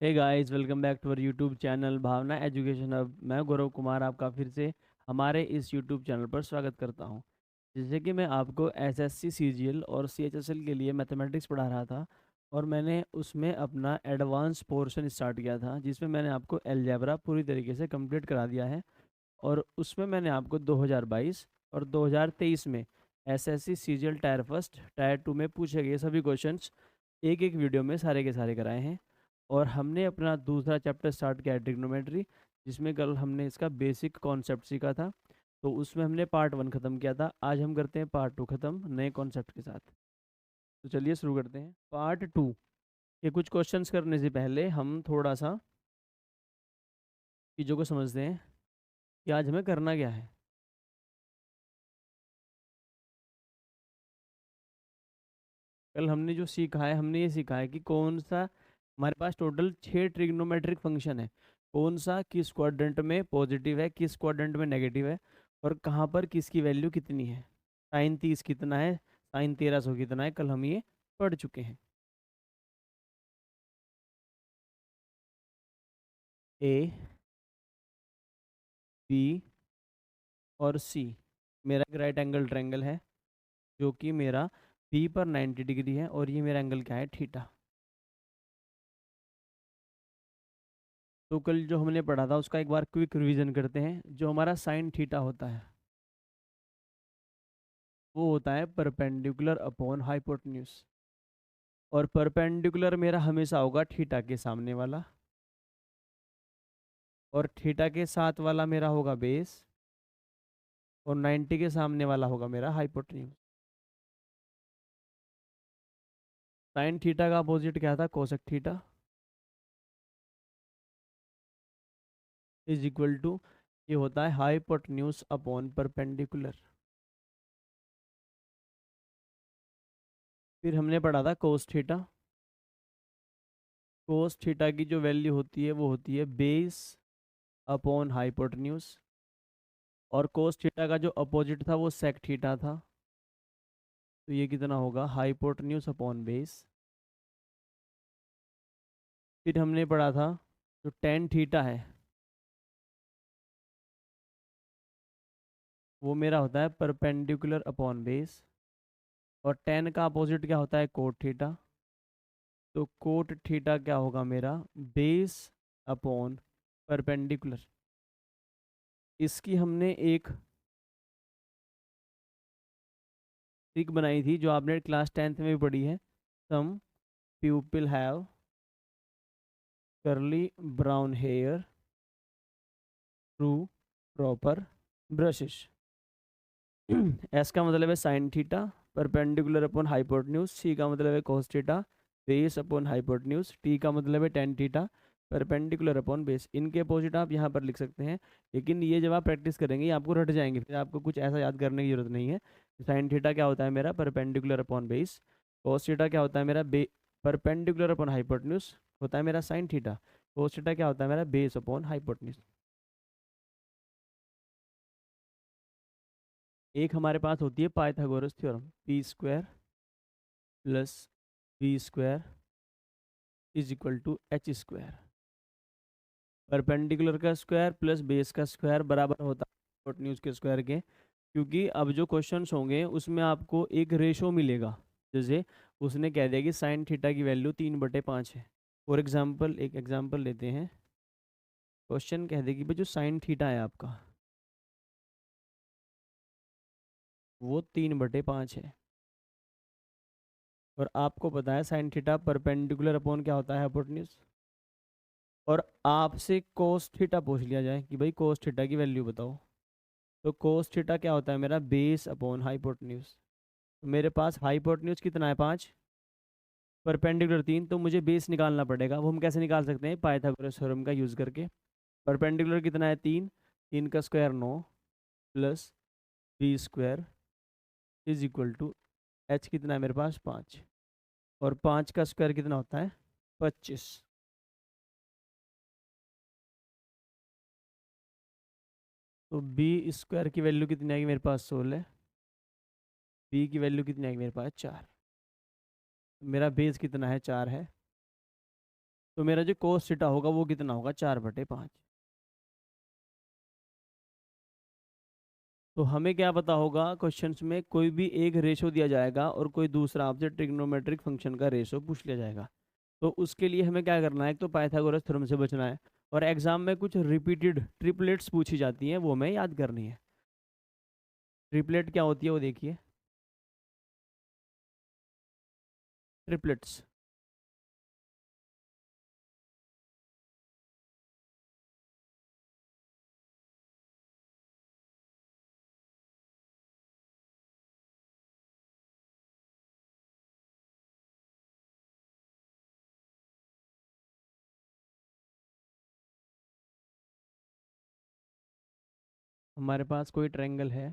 Hey guys, welcome back to our YouTube channel Bhavna education hub. मैं गौरव कुमार आपका फिर से हमारे इस यूट्यूब चैनल पर स्वागत करता हूं। जैसे कि मैं आपको एसएससी सीजीएल और सीएचएसएल के लिए मैथमेटिक्स पढ़ा रहा था, और मैंने उसमें अपना एडवांस पोर्शन स्टार्ट किया था, जिसमें मैंने आपको अलजेब्रा पूरी तरीके से कंप्लीट करा दिया है। और उसमें मैंने आपको 2022 और 2023 में SSC CGL tyre first tier two में पूछे गए सभी क्वेश्चंस एक एक वीडियो में सारे के सारे कराए हैं। और हमने अपना दूसरा चैप्टर स्टार्ट किया है ट्रिग्नोमेट्री, जिसमें कल हमने इसका बेसिक कॉन्सेप्ट सीखा था। तो उसमें हमने पार्ट 1 ख़त्म किया था। आज हम करते हैं पार्ट 2 ख़त्म नए कॉन्सेप्ट के साथ। तो चलिए शुरू करते हैं पार्ट 2 के कुछ क्वेश्चंस करने से पहले हम थोड़ा सा चीज़ों को समझते हैं कि आज हमें करना क्या है। कल हमने जो सीखा है, हमने ये सीखा है कि कौन सा हमारे पास टोटल 6 ट्रिग्नोमेट्रिक फंक्शन है, कौन सा किस क्वाड्रेंट में पॉजिटिव है, किस क्वाड्रेंट में नेगेटिव है, और कहाँ पर किसकी वैल्यू कितनी है। साइन 30 कितना है, साइन 1300 कितना है, कल हम ये पढ़ चुके हैं। ए, बी और सी मेरा एक राइट एंगल ट्रायंगल है, जो कि मेरा बी पर 90 डिग्री है, और ये मेरा एंगल क्या है, थीटा। तो कल जो हमने पढ़ा था उसका एक बार क्विक रिवीजन करते हैं। जो हमारा साइन थीटा होता है वो होता है परपेंडिकुलर अपॉन हाइपोटेन्यूज, और परपेंडिकुलर मेरा हमेशा होगा थीटा के सामने वाला, और थीटा के साथ वाला मेरा होगा बेस, और 90 के सामने वाला होगा मेरा हाइपोटेन्यूज। साइन थीटा का अपोजिट क्या था, cosec theta, is equal to ये होता है हाइपोटेन्यूज अपॉन परपेंडिकुलर। फिर हमने पढ़ा था कोस थीटा। कोस थीटा की जो वैल्यू होती है वो होती है बेस अपॉन हाइपोटेन्यूज, और कोस थीटा का जो अपोजिट था वो सेक थीटा था। तो ये कितना होगा, हाइपोटेन्यूज अपॉन बेस। फिर हमने पढ़ा था जो टेन थीटा है वो मेरा होता है परपेंडिकुलर अपॉन बेस, और टेन का अपोजिट क्या होता है, कोट थीटा। तो कोट थीटा क्या होगा मेरा, बेस अपॉन परपेंडिकुलर। इसकी हमने एक ट्रिक बनाई थी जो आपने क्लास 10th में भी पढ़ी है। Some people have curly brown hair through proper brushes। S का मतलब है sine theta perpendicular upon hypotenuse, C का मतलब है cos theta base upon hypotenuse, T का मतलब है tan theta perpendicular upon base. इनके अपोजिट आप यहाँ पर लिख सकते हैं, लेकिन ये जब आप प्रैक्टिस करेंगे ये आपको रट जाएंगे, फिर आपको कुछ ऐसा याद करने की जरूरत नहीं है। साइन थीटा क्या होता है मेरा, perpendicular upon base. Cos theta क्या होता है मेरा, परपेंडिकुलर अपॉन हाइपोटेन्यूज होता है मेरा साइन थीटा। कोस थीटा क्या होता है मेरा, बेस अपॉन हाइपोटेन्यूज। एक हमारे पास होती है Pythagoras theorem, p square plus B square is equal to h square. Perpendicular का स्क्वायर प्लस बेस का स्क्वायर बराबर होता है हाइपोटेन्यूज के स्क्वायर के। क्योंकि अब जो क्वेश्चंस होंगे उसमें आपको एक रेशो मिलेगा। जैसे उसने कह दिया कि साइन थीटा की वैल्यू 3/5 है। फॉर एग्जाम्पल एक एग्जाम्पल लेते हैं। क्वेश्चन कह दे कि भाई जो साइन थीटा है आपका वो 3/5 है, और आपको पता है साइन थीटा परपेंडिकुलर अपॉन क्या होता है, हाइपोटेन्यूज। और आपसे कोस थीटा पूछ लिया जाए कि भाई कोस थीटा की वैल्यू बताओ, तो कोस थीटा क्या होता है मेरा, बेस अपॉन हाइपोटेन्यूज। तो मेरे पास हाइपोटेन्यूज कितना है, 5, परपेंडिकुलर 3, तो मुझे बेस निकालना पड़ेगा। वो हम कैसे निकाल सकते हैं, पाइथागोरस थ्योरम का यूज़ करके। परपेंडिकुलर कितना है, 3, 3 का square 9 plus B square is equal to h कितना है मेरे पास, 5, और 5 का स्क्वायर कितना होता है, 25। तो बी स्क्वायर की वैल्यू कितनी आएगी मेरे पास, 16। बी की वैल्यू कितनी आएगी मेरे पास, 4। मेरा बेस कितना है, 4 है। तो मेरा जो कोस थीटा होगा वो कितना होगा, 4/5। तो हमें क्या पता होगा, क्वेश्चंस में कोई भी एक रेशो दिया जाएगा और कोई दूसरा आपसे ट्रिग्नोमेट्रिक फंक्शन का रेशो पूछ लिया जाएगा। तो उसके लिए हमें क्या करना है, एक तो पाइथागोरस थ्योरम से बचना है, और एग्जाम में कुछ रिपीटेड ट्रिपलेट्स पूछी जाती हैं, वो हमें याद करनी है। ट्रिपलेट क्या होती है वो देखिए, ट्रिपलेट्स। हमारे पास कोई ट्रायंगल है,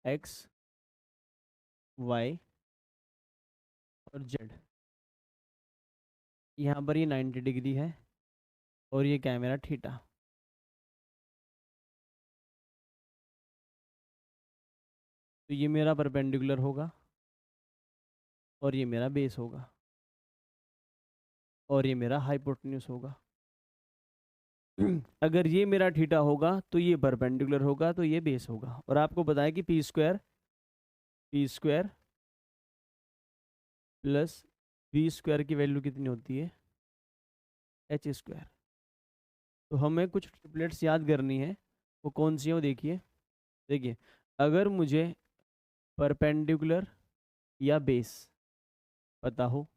एक्स, वाई और जेड। यहाँ पर ये 90 डिग्री है और ये क्या है मेरा, थीटा। तो ये मेरा परपेंडिकुलर होगा और ये मेरा बेस होगा और ये मेरा हाइपोटेन्यूज होगा। अगर ये मेरा थीटा होगा तो ये परपेंडिकुलर होगा, तो ये बेस होगा। और आपको पता है कि p square plus B square की वैल्यू कितनी होती है, h²। तो हमें कुछ ट्रिपलेट्स याद करनी है, वो कौन सी है वो देखिए। देखिए, अगर मुझे परपेंडिकुलर या बेस पता हो,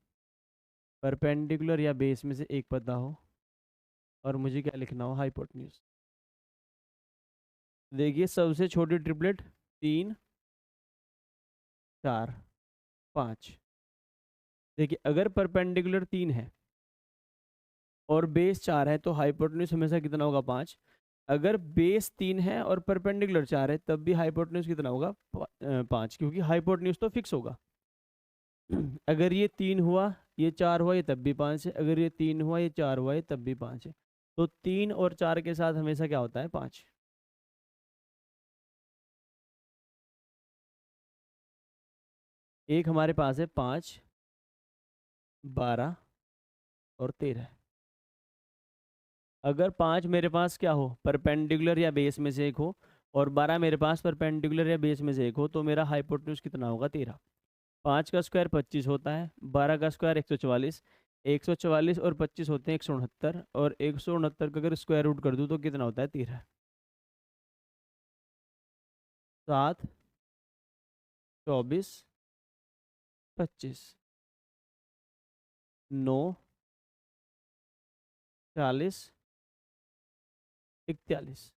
परपेंडिकुलर या बेस में से एक पता हो, और मुझे क्या लिखना हो, हाइपोटेन्यूज। देखिए, सबसे छोटी ट्रिपलेट 3, 4, 5। देखिए, अगर परपेंडिकुलर 3 है और बेस 4 है तो हाइपोटेन्यूज हमेशा कितना होगा, 5। अगर बेस 3 है और परपेंडिकुलर 4 है तब भी हाइपोटेन्यूज कितना होगा, 5, क्योंकि हाइपोटेन्यूज तो फिक्स होगा। अगर ये 3 हुआ, ये 4 हुआ, ये तब भी 5 है। अगर ये 3 हुआ, ये 4 हुआ, ये तब भी 5 है। तो 3 और 4 के साथ हमेशा क्या होता है, 5। एक हमारे पास है 5, 12 और 13। अगर 5 मेरे पास क्या हो, परपेंडिकुलर या बेस में से एक हो, और 12 मेरे पास परपेंडिकुलर या बेस में से एक हो, तो मेरा हाइपोटेन्यूज कितना होगा, 13। 5 का स्क्वायर 25 होता है, 12 का स्क्वायर 144, 144 और 25 होते हैं 169, और 169 का अगर स्क्वायर रूट कर दूँ तो कितना होता है, 13। 7, 24, 25, 9, 40, 41,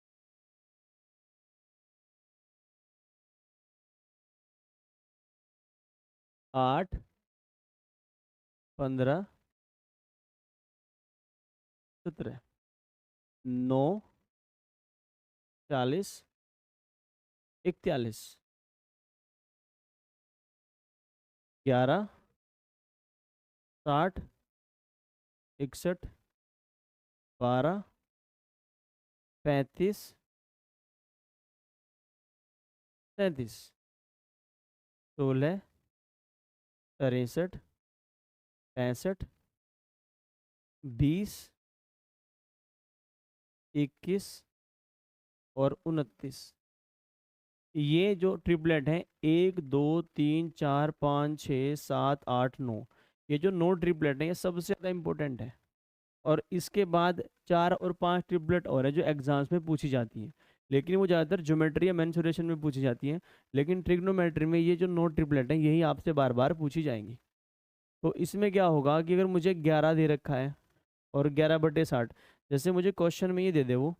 8, 15, 17, 9, 40, 41, 11, 60, 61, 12, 35, 37, 16, 63, 65, 20, 21 और 29। ये जो ट्रिपलेट हैं, 1, 2, 3, 4, 5, 6, 7, 8, 9, ये जो 9 ट्रिपलेट हैं ये सबसे ज़्यादा इंपॉर्टेंट है। और इसके बाद 4 और 5 ट्रिपलेट और है जो एग्जाम्स में पूछी जाती हैं, लेकिन वो ज़्यादातर ज्योमेट्री या मेंसुरेशन में पूछी जाती हैं। लेकिन ट्रिग्नोमेट्री में ये जो 9 ट्रिपलेट हैं यही आपसे बार बार पूछी जाएंगी। तो इसमें क्या होगा कि अगर मुझे 11 दे रखा है और 11/60, जैसे मुझे क्वेश्चन में ये दे दे वो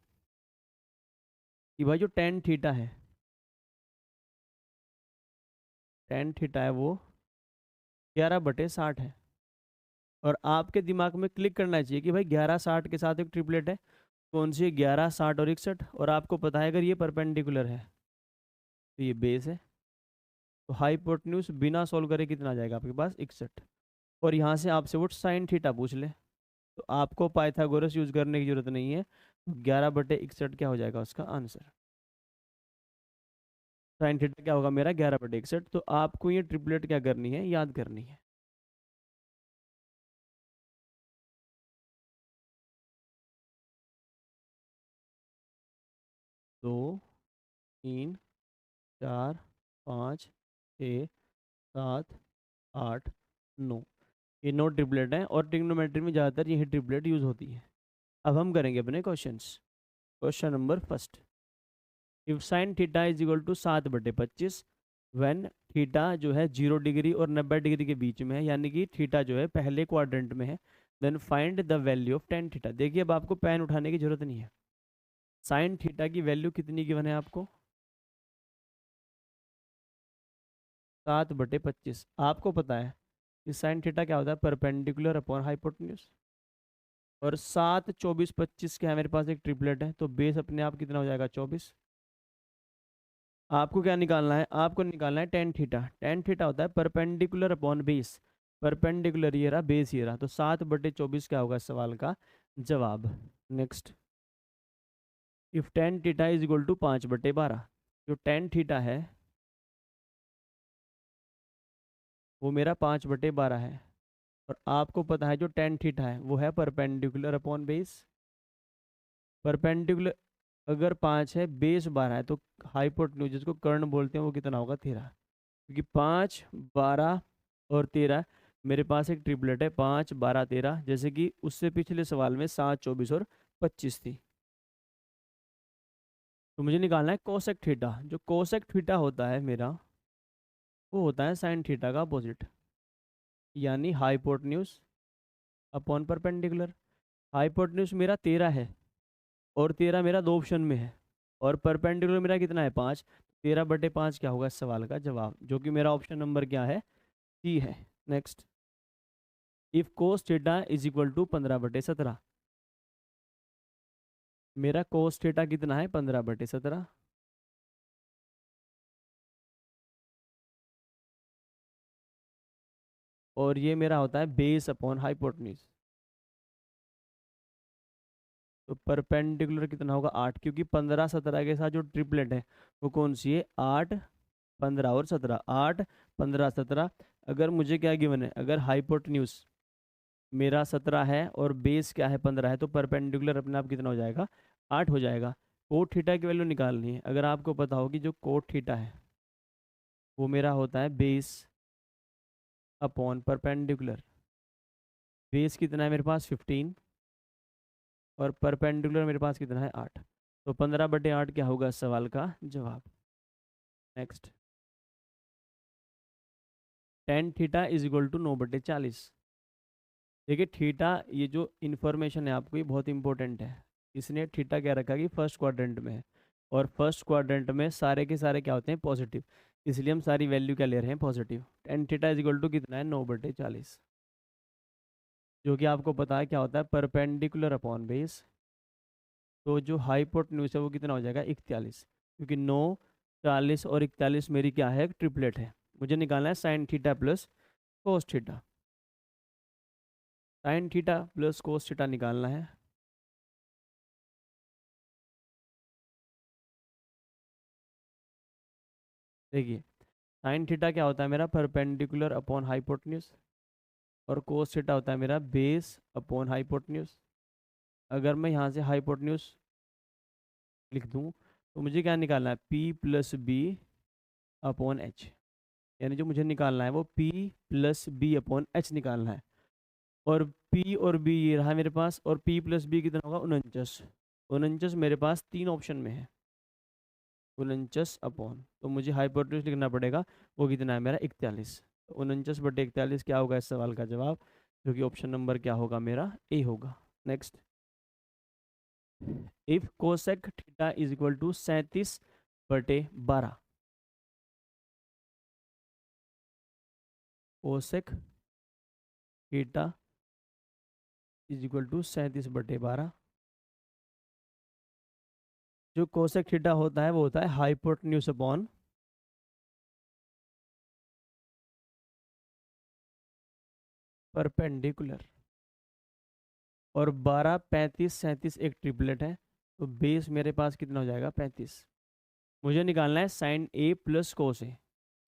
कि भाई जो टेन थीटा है वो 11/60 है, और आपके दिमाग में क्लिक करना चाहिए कि भाई 11/60 के साथ एक ट्रिपलेट है, कौन सी, 11, 60 और 61, और आपको पता है अगर ये परपेंडिकुलर है तो ये बेस है। तो हाइपोटेन्यूज बिना सॉल्व करे कितना आ जाएगा आपके पास, 61। और यहाँ से आपसे वो साइन थीटा पूछ ले तो आपको पाइथागोरस यूज करने की जरूरत नहीं है। 11/61 क्या हो जाएगा उसका आंसर, साइन थीटा क्या होगा मेरा, 11/61। तो आपको ये ट्रिपलेट क्या करनी है, याद करनी है। 2 3 4 5 6 7 8 9। ये 9 ट्रिपलेट हैं और ट्रिग्नोमेट्री में ज़्यादातर यही ट्रिपलेट यूज़ होती है। अब हम करेंगे अपने questions. Question number first, if sine theta is equal to 7/25 when theta जो है 0 डिग्री और 90 डिग्री के बीच में है, यानी कि थीटा जो है पहले क्वाड्रेंट में है, then find the value of tan theta. देखिए अब आपको पेन उठाने की जरूरत नहीं है। साइन थीटा की वैल्यू कितनी गिवन है आपको? 7/25। आपको पता है कि साइन थीटा क्या होता है? Perpendicular upon hypotenuse. और 7 24 25 क्या है मेरे पास? एक ट्रिपलेट है, तो बेस अपने आप कितना हो जाएगा? 24। आपको क्या निकालना है? आपको निकालना है टेन थीटा। टेन थीटा होता है परपेंडिकुलर अपॉन बेस। परपेंडिकुलर ये रहा, बेस ये रहा, तो 7/24 क्या होगा इस सवाल का जवाब। Next, if tan theta is equal to 5/12। जो टेन थीटा है वो मेरा 5/12 है। और आपको पता है जो टेन थीटा है वो है परपेंडिकुलर अपॉन बेस। परपेंडिकुलर अगर 5 है, बेस 12 है, तो हाइपोटेन्यूज जिसको कर्ण बोलते हैं वो कितना होगा? 13। क्योंकि 5 12 और 13 मेरे पास एक ट्रिपलेट है, 5 12 13, जैसे कि उससे पिछले सवाल में 7 24 और 25 थी। तो मुझे निकालना है कोसेक थीटा। जो कोसेक थीटा होता है मेरा वो होता है साइन थीटा का अपोजिट, यानी हाइपोटेन्यूज अपॉन परपेंडिकुलर। हाइपोटेन्यूज मेरा 13 है और 13 मेरा दो ऑप्शन में है, और परपेंडिकुलर मेरा कितना है? 5। 13/5 क्या होगा इस सवाल का जवाब, जो कि मेरा ऑप्शन नंबर क्या है? सी है। Next, if cos theta is equal to 15/17। मेरा कोस थीटा कितना है? 15/17। और ये मेरा होता है बेस अपॉन हाइपोटेन्यूज। तो परपेंडिकुलर कितना होगा? 8, क्योंकि 15 17 के साथ जो ट्रिपलेट है वो कौन सी है? 8 15 और 17। 8 15 17। अगर मुझे क्या गिवन है? अगर हाइपोटेन्यूज मेरा 17 है और बेस क्या है? 15 है, तो परपेंडिकुलर अपने आप कितना हो जाएगा? 8 हो जाएगा। कोट थीटा की वैल्यू निकालनी है। अगर आपको पता होगी जो कोट थीटा है वो मेरा होता है बेस अपॉन परपेंडिकुलर। बेस कितना है मेरे पास? 15। और परपेंडिकुलर मेरे पास कितना है? 8। तो 15/8 क्या होगा इस सवाल का जवाब। Next, tan theta is equal to 9/40। देखिए थीटा, ये जो इन्फॉर्मेशन है आपको ये बहुत इंपॉर्टेंट है। इसने थीटा क्या रखा कि फर्स्ट क्वाड्रेंट में है, और फर्स्ट क्वाड्रेंट में सारे के सारे क्या होते हैं? पॉजिटिव। इसलिए हम सारी वैल्यू क्या ले रहे हैं? Positive. Tan theta is equal to कितना है? 9/40, जो कि आपको पता है क्या होता है? Perpendicular upon base. तो जो हाइपोटेन्यूज है वो कितना हो जाएगा? 41। क्योंकि 9 40 और 41 मेरी क्या है? ट्रिपलेट है। मुझे निकालना है sine theta plus cos theta. Sign theta plus cos theta निकालना है। देखिए साइन थीटा क्या होता है मेरा? Perpendicular upon hypotenuse. और कोस थीटा होता है मेरा बेस अपॉन हाइपोटेन्यूज। अगर मैं यहाँ से हाइपोटेन्यूज लिख दूँ तो मुझे क्या निकालना है? P plus B upon H. यानी जो मुझे निकालना है वो P plus B upon H निकालना है। और P और B ये रहा मेरे पास, और P प्लस बी कितना होगा? 49। 49 मेरे पास तीन ऑप्शन में है। 49 अपॉन, तो मुझे हाइपोटेन्यूज लिखना पड़ेगा, वो कितना है मेरा? 41। तो 49/41 क्या होगा इस सवाल का जवाब, जो कि ऑप्शन नंबर क्या होगा मेरा? ए होगा। Next, if cosec theta is equal to 37/12। Cosec theta is equal to 37/12। जो कोसेक थीटा होता है वो होता है हाइपोटेन्यूज अपॉन परपेंडिकुलर। और 12 35 37 एक ट्रिपलेट है, तो बेस मेरे पास कितना हो जाएगा? 35। मुझे निकालना है साइन ए प्लस कोस ए।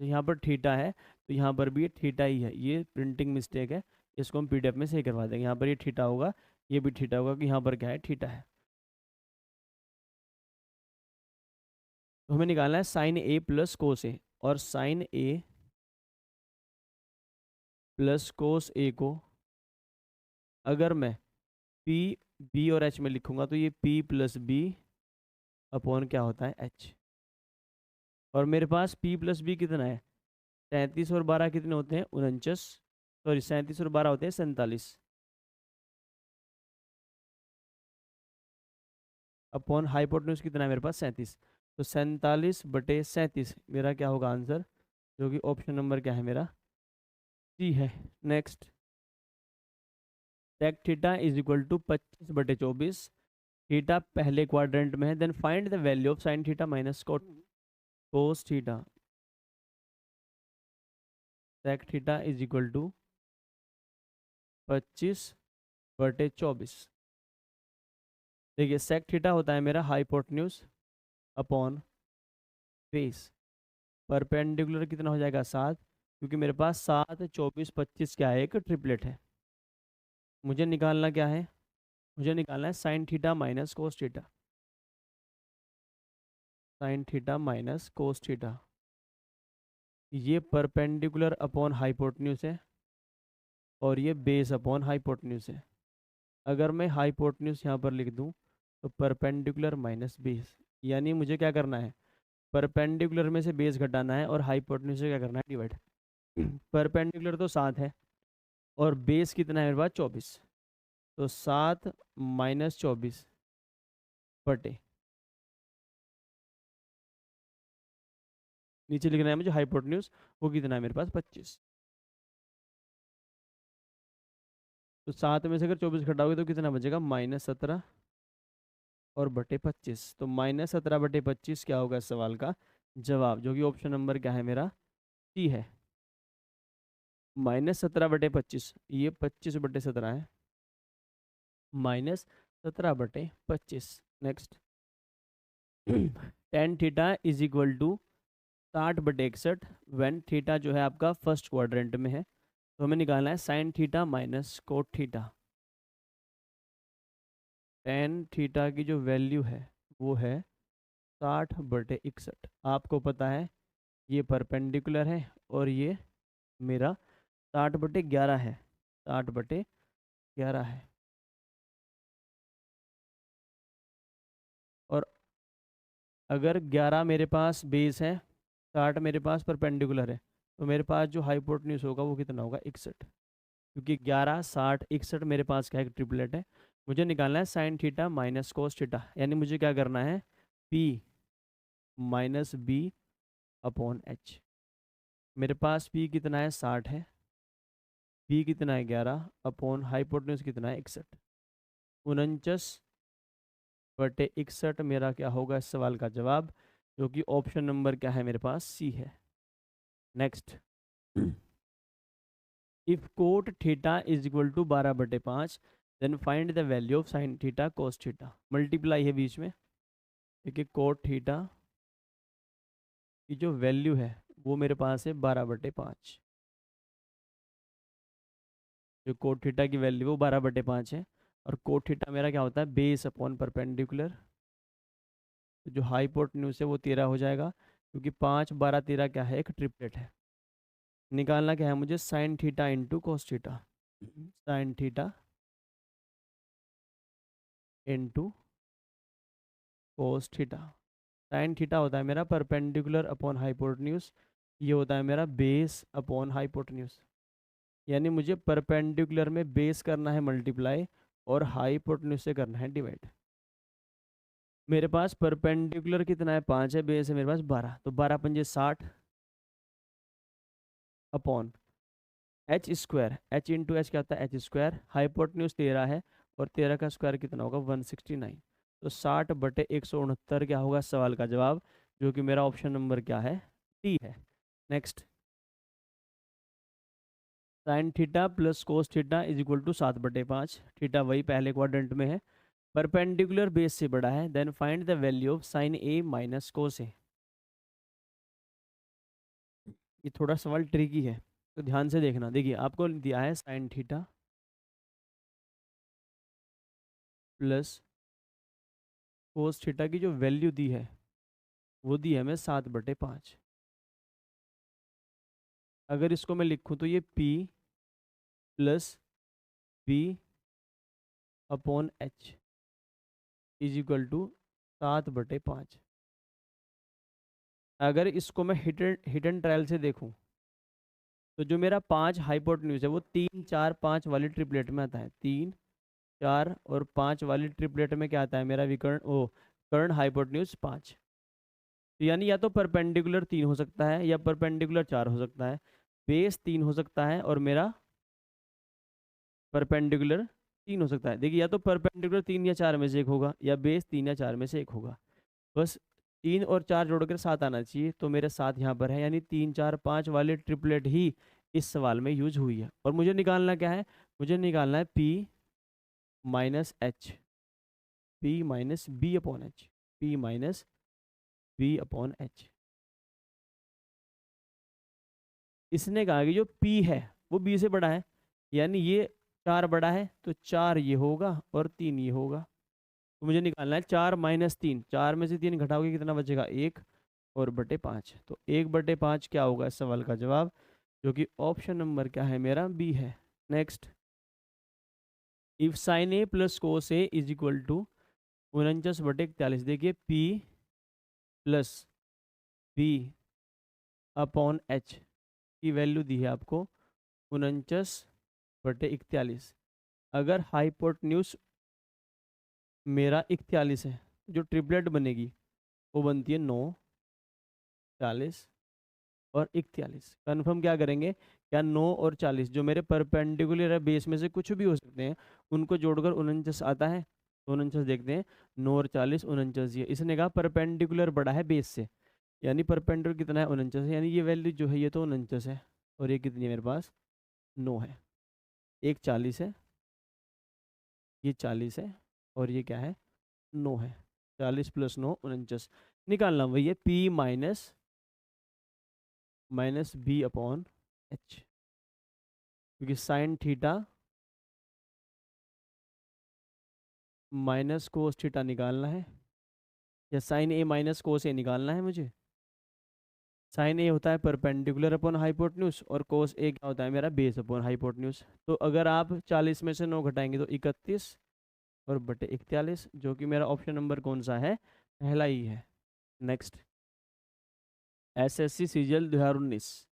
तो यहाँ पर थीटा है, तो यहाँ पर भी ये थीटा ही है। ये प्रिंटिंग मिस्टेक है, इसको हम पीडीएफ में सही करवा देंगे। यहाँ पर ये थीटा होगा, ये भी थीटा होगा, कि यहाँ पर क्या है? थीटा है। तो हमें निकालना है साइन ए प्लस कोस ए, और साइन ए प्लस कोस ए को अगर मैं पी बी और एच में लिखूंगा तो ये पी प्लस बी अपॉन क्या होता है एच। और मेरे पास पी प्लस बी कितना है, 33 और 12 कितने होते हैं 49, सॉरी 37 और 12 होते हैं 47, अपॉन हाइपोटेन्यूज कितना है मेरे पास 37। तो 47/37 मेरा क्या होगा आंसर, जो कि ऑप्शन नंबर क्या है मेरा सी है। Next, take theta is equal to 25/24, theta पहले क्वाड्रेंट में है, then find the value of sine theta minus cos theta. Take theta is equal to 25/24। देखिए सेक थीटा होता है मेरा हाइपोटेन्यूज अपॉन बेस, परपेंडिकुलर कितना हो जाएगा 7, क्योंकि मेरे पास 7, 24, 25 क्या है एक ट्रिपलेट है। मुझे निकालना क्या है, मुझे निकालना है sine theta minus cos theta, sign theta minus cos theta. ये परपेंडिकुलर अपॉन हाइपोटेन्यूज है और ये बेस अपॉन हाइपोटेन्यूज है। अगर मैं हाइपोटेन्यूज यहाँ पर लिख दूँ तो परपेंडिकुलर माइनस बेस, यानी मुझे क्या करना है, परपेंडिकुलर में से बेस घटाना है और हाइपोटेन्यूज से क्या करना है डिवाइड। परपेंडिकुलर तो 7 है और बेस कितना है मेरे पास 24, तो 7 माइनस 24 बटे, नीचे लिखना है मुझे हाइपोटेन्यूज, वो कितना है मेरे पास 25। तो 7 में से अगर 24 घटाओगे तो कितना बचेगा -17 और बटे 25, तो -17/25 क्या होगा इस सवाल का जवाब, जो कि ऑप्शन नंबर क्या है मेरा सी है। -17/25, ये 25/17 है, -17/25। Next, tan theta is equal to 60/61 when theta जो है आपका फर्स्ट क्वाड्रेंट में है। तो हमें निकालना है sine theta minus cot theta. Tan theta की जो वैल्यू है वो है 60/61। आपको पता है ये परपेंडिकुलर है और ये मेरा 60/11 है, 60/11 है। और अगर 11 मेरे पास बेस है, 60 मेरे पास परपेंडिकुलर है, तो मेरे पास जो हाइपोटेन्यूज होगा वो कितना होगा 61, क्योंकि 11, 60, 61 मेरे पास क्या है ट्रिपलेट है। मुझे निकालना है sine theta minus cos theta, यानी मुझे क्या करना है P minus B upon H. मेरे पास पी कितना है 60 है, बी कितना है 11 अपॉन हाइपोटेन्यूज कितना है 61, 49/61 मेरा क्या होगा इस सवाल का जवाब, जो कि ऑप्शन नंबर क्या है मेरे पास सी है। Next, if cot theta is equal to 12/5 then find the value of sine theta cos theta. Multiply है बीच में, क्योंकि कोट थीटा की जो वैल्यू है वो मेरे पास है 12/5, जो कोट थीटा की वैल्यू वो 12/5 है। और कोट थीटा मेरा क्या होता है बेस अपॉन परपेंडिकुलर, तो जो हाइपोटेन्यूज है वो 13 हो जाएगा, क्योंकि 5, 12, 13 क्या है एक ट्रिपलेट है। निकालना क्या है मुझे sine theta into cos theta, sine theta into cos theta. Sine theta होता है मेरा परपेंडिकुलर अपॉन हाइपोटेन्यूज, ये होता है मेरा बेस अपॉन हाइपोटेन्यूज, यानी मुझे परपेंडिकुलर में बेस करना है मल्टीप्लाई और हाइपोटेन्यूज से करना है डिवाइड। मेरे पास परपेंडिकुलर कितना है 5 है, बेस है मेरे पास 12, तो 12×5 = 60 upon H square, H into H क्या होता है एच स्क्वायर, हाइपोटेन्यूज 13 है और 13 का स्क्वायर कितना होगा 169, तो 60/169 क्या होगा सवाल का जवाब, जो कि मेरा ऑप्शन नंबर क्या है डी है। Next, sine theta plus cos theta is equal to 7/5, theta वही पहले क्वाड्रेंट में है, परपेंडिकुलर बेस से बड़ा है, then find the value of sine A minus cos A. ये थोड़ा सवाल ट्रिकी है, तो ध्यान से देखना। देखिए आपको दिया है sine theta plus cos theta की जो वैल्यू दी है वो दी है हमें 7/5। अगर इसको मैं लिखूं तो ये P plus B upon H is equal to 7/5। अगर इसको मैं हिडन ट्रायल से देखूं तो जो मेरा 5 हाइपोटेन्यूज है वो 3 4 5 वाली ट्रिपलेट में आता है। 3 4 और 5 वाली ट्रिपलेट में क्या आता है मेरा विकर्ण ओ कर्ण हाइपोटेन्यूज 5। तो यानी या तो परपेंडिकुलर 3 हो सकता है या परपेंडिकुलर 4 हो सकता है। बेस 3 हो सकता है और मेरा परपेंडिकुलर 3 हो सकता है। देखिए या तो परपेंडिकुलर 3 या 4 में से एक होगा या बेस 3 या 4 में से एक होगा। बस 3 और 4 जोड़कर 7 आना चाहिए, तो मेरे 7 यहाँ पर है, यानी 3 4 5 वाली ट्रिपलेट ही इस सवाल में यूज हुई है। और मुझे निकालना क्या है, मुझे निकालना है P minus H, P minus B upon H, P minus B upon H. इसने कहा कि जो P है वो B से बड़ा है, यानी ये 4 बड़ा है तो 4 ये होगा और 3 ये होगा। तो मुझे निकालना है 4 माइनस 3, 4 में से 3 घटाओगे कितना बचेगा 1 और बटे 5। तो 1/5 क्या होगा इस सवाल का जवाब, जो कि ऑप्शन नंबर क्या है मेरा बी है। Next, if sine A plus cos A is equal to 49/41। देखिए P plus B upon H की वैल्यू दी है आपको 49/41। अगर हाइपोटेन्यूज मेरा 41 है, जो ट्रिपलेट बनेगी वो बनती है 9, 40 और 41। कन्फर्म क्या करेंगे, क्या 9 और 40 जो मेरे परपेंडिकुलर है बेस में से कुछ भी हो सकते हैं, उनको जोड़कर 49 आता है। 49 देखते हैं, 9 और 40 49 ही है। इसने कहा परपेंडिकुलर बड़ा है बेस से, यानी परपेंडिकुलर कितना है 49 है, यानी ये वैल्यू जो है ये तो 49 है। और ये कितनी है मेरे पास 9 है। एक 40 है, ये 40 है और ये क्या है 9 है। 40 प्लस 9 49। निकालना वही है P minus B upon H, क्योंकि sine theta minus cos theta निकालना है, या साइन ए माइनस कोस ए निकालना है मुझे। साइन ए होता है परपेंडिकुलर अपॉन हाइपोटेन्यूज और कोस ए क्या होता है मेरा बेस अपॉन हाइपोटेन्यूज। तो अगर आप 40 में से 9 घटाएंगे तो 31 और बटे 41, जो कि मेरा ऑप्शन नंबर कौन सा है, पहला ही है। Next, SSC CGL 2019।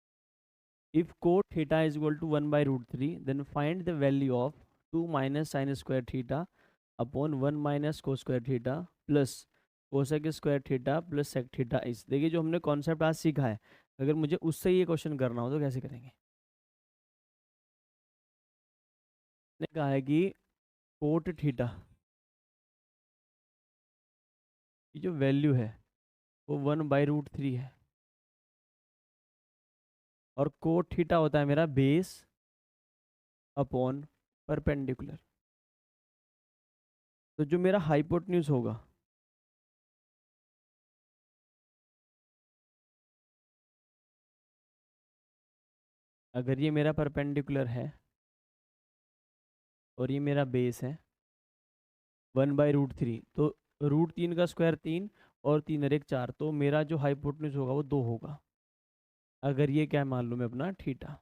If cot theta is equal to 1/√3 then find the value of 2 minus sine square theta upon 1 minus cos square theta plus cosec square theta plus sec theta is. देखिए जो हमने concept आज सीखा है, अगर मुझे उससे ये क्वेश्चन करना हो तो कैसे करेंगे। ने कहा है कि कोट थीटा की जो वैल्यू है वो 1/√3 है, और कोट थीटा होता है मेरा बेस अपॉन परपेंडिकुलर। तो जो मेरा हाइपोटेन्यूज होगा अगर ये मेरा परपेंडिकुलर है और ये मेरा बेस है 1/√3, तो √3 का स्क्वायर 3 और 3 और 1 4, तो मेरा जो हाइपोटेन्यूज होगा वो 2 होगा। अगर ये क्या मालूम है अपना थीटा,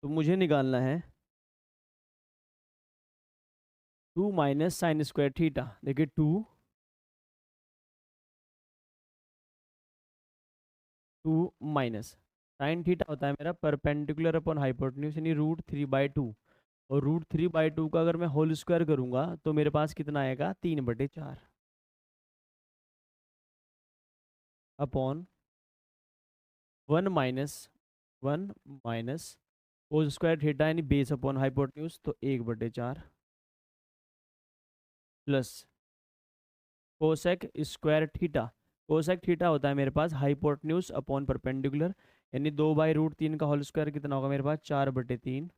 तो मुझे निकालना है 2 माइनस साइन स्क्वायर थीटा। देखिए 2 माइनस साइन थीटा होता है मेरा परपेंडिकुलर अपॉन हाइपोटेन्यूज, यानी √3/2। और √3/2 का अगर मैं होल स्क्वायर करूंगा तो मेरे पास कितना आएगा 3/4 upon 1 minus cos square theta यानी बेस अपॉन हाइपोटेन्यूज, तो 1/4 plus cosec square theta. Cosec theta होता है मेरे पास हाइपोटेन्यूज अपॉन परपेंडिकुलर, यानी 2/√3 का होल स्क्वायर कितना होगा मेरे पास 4/3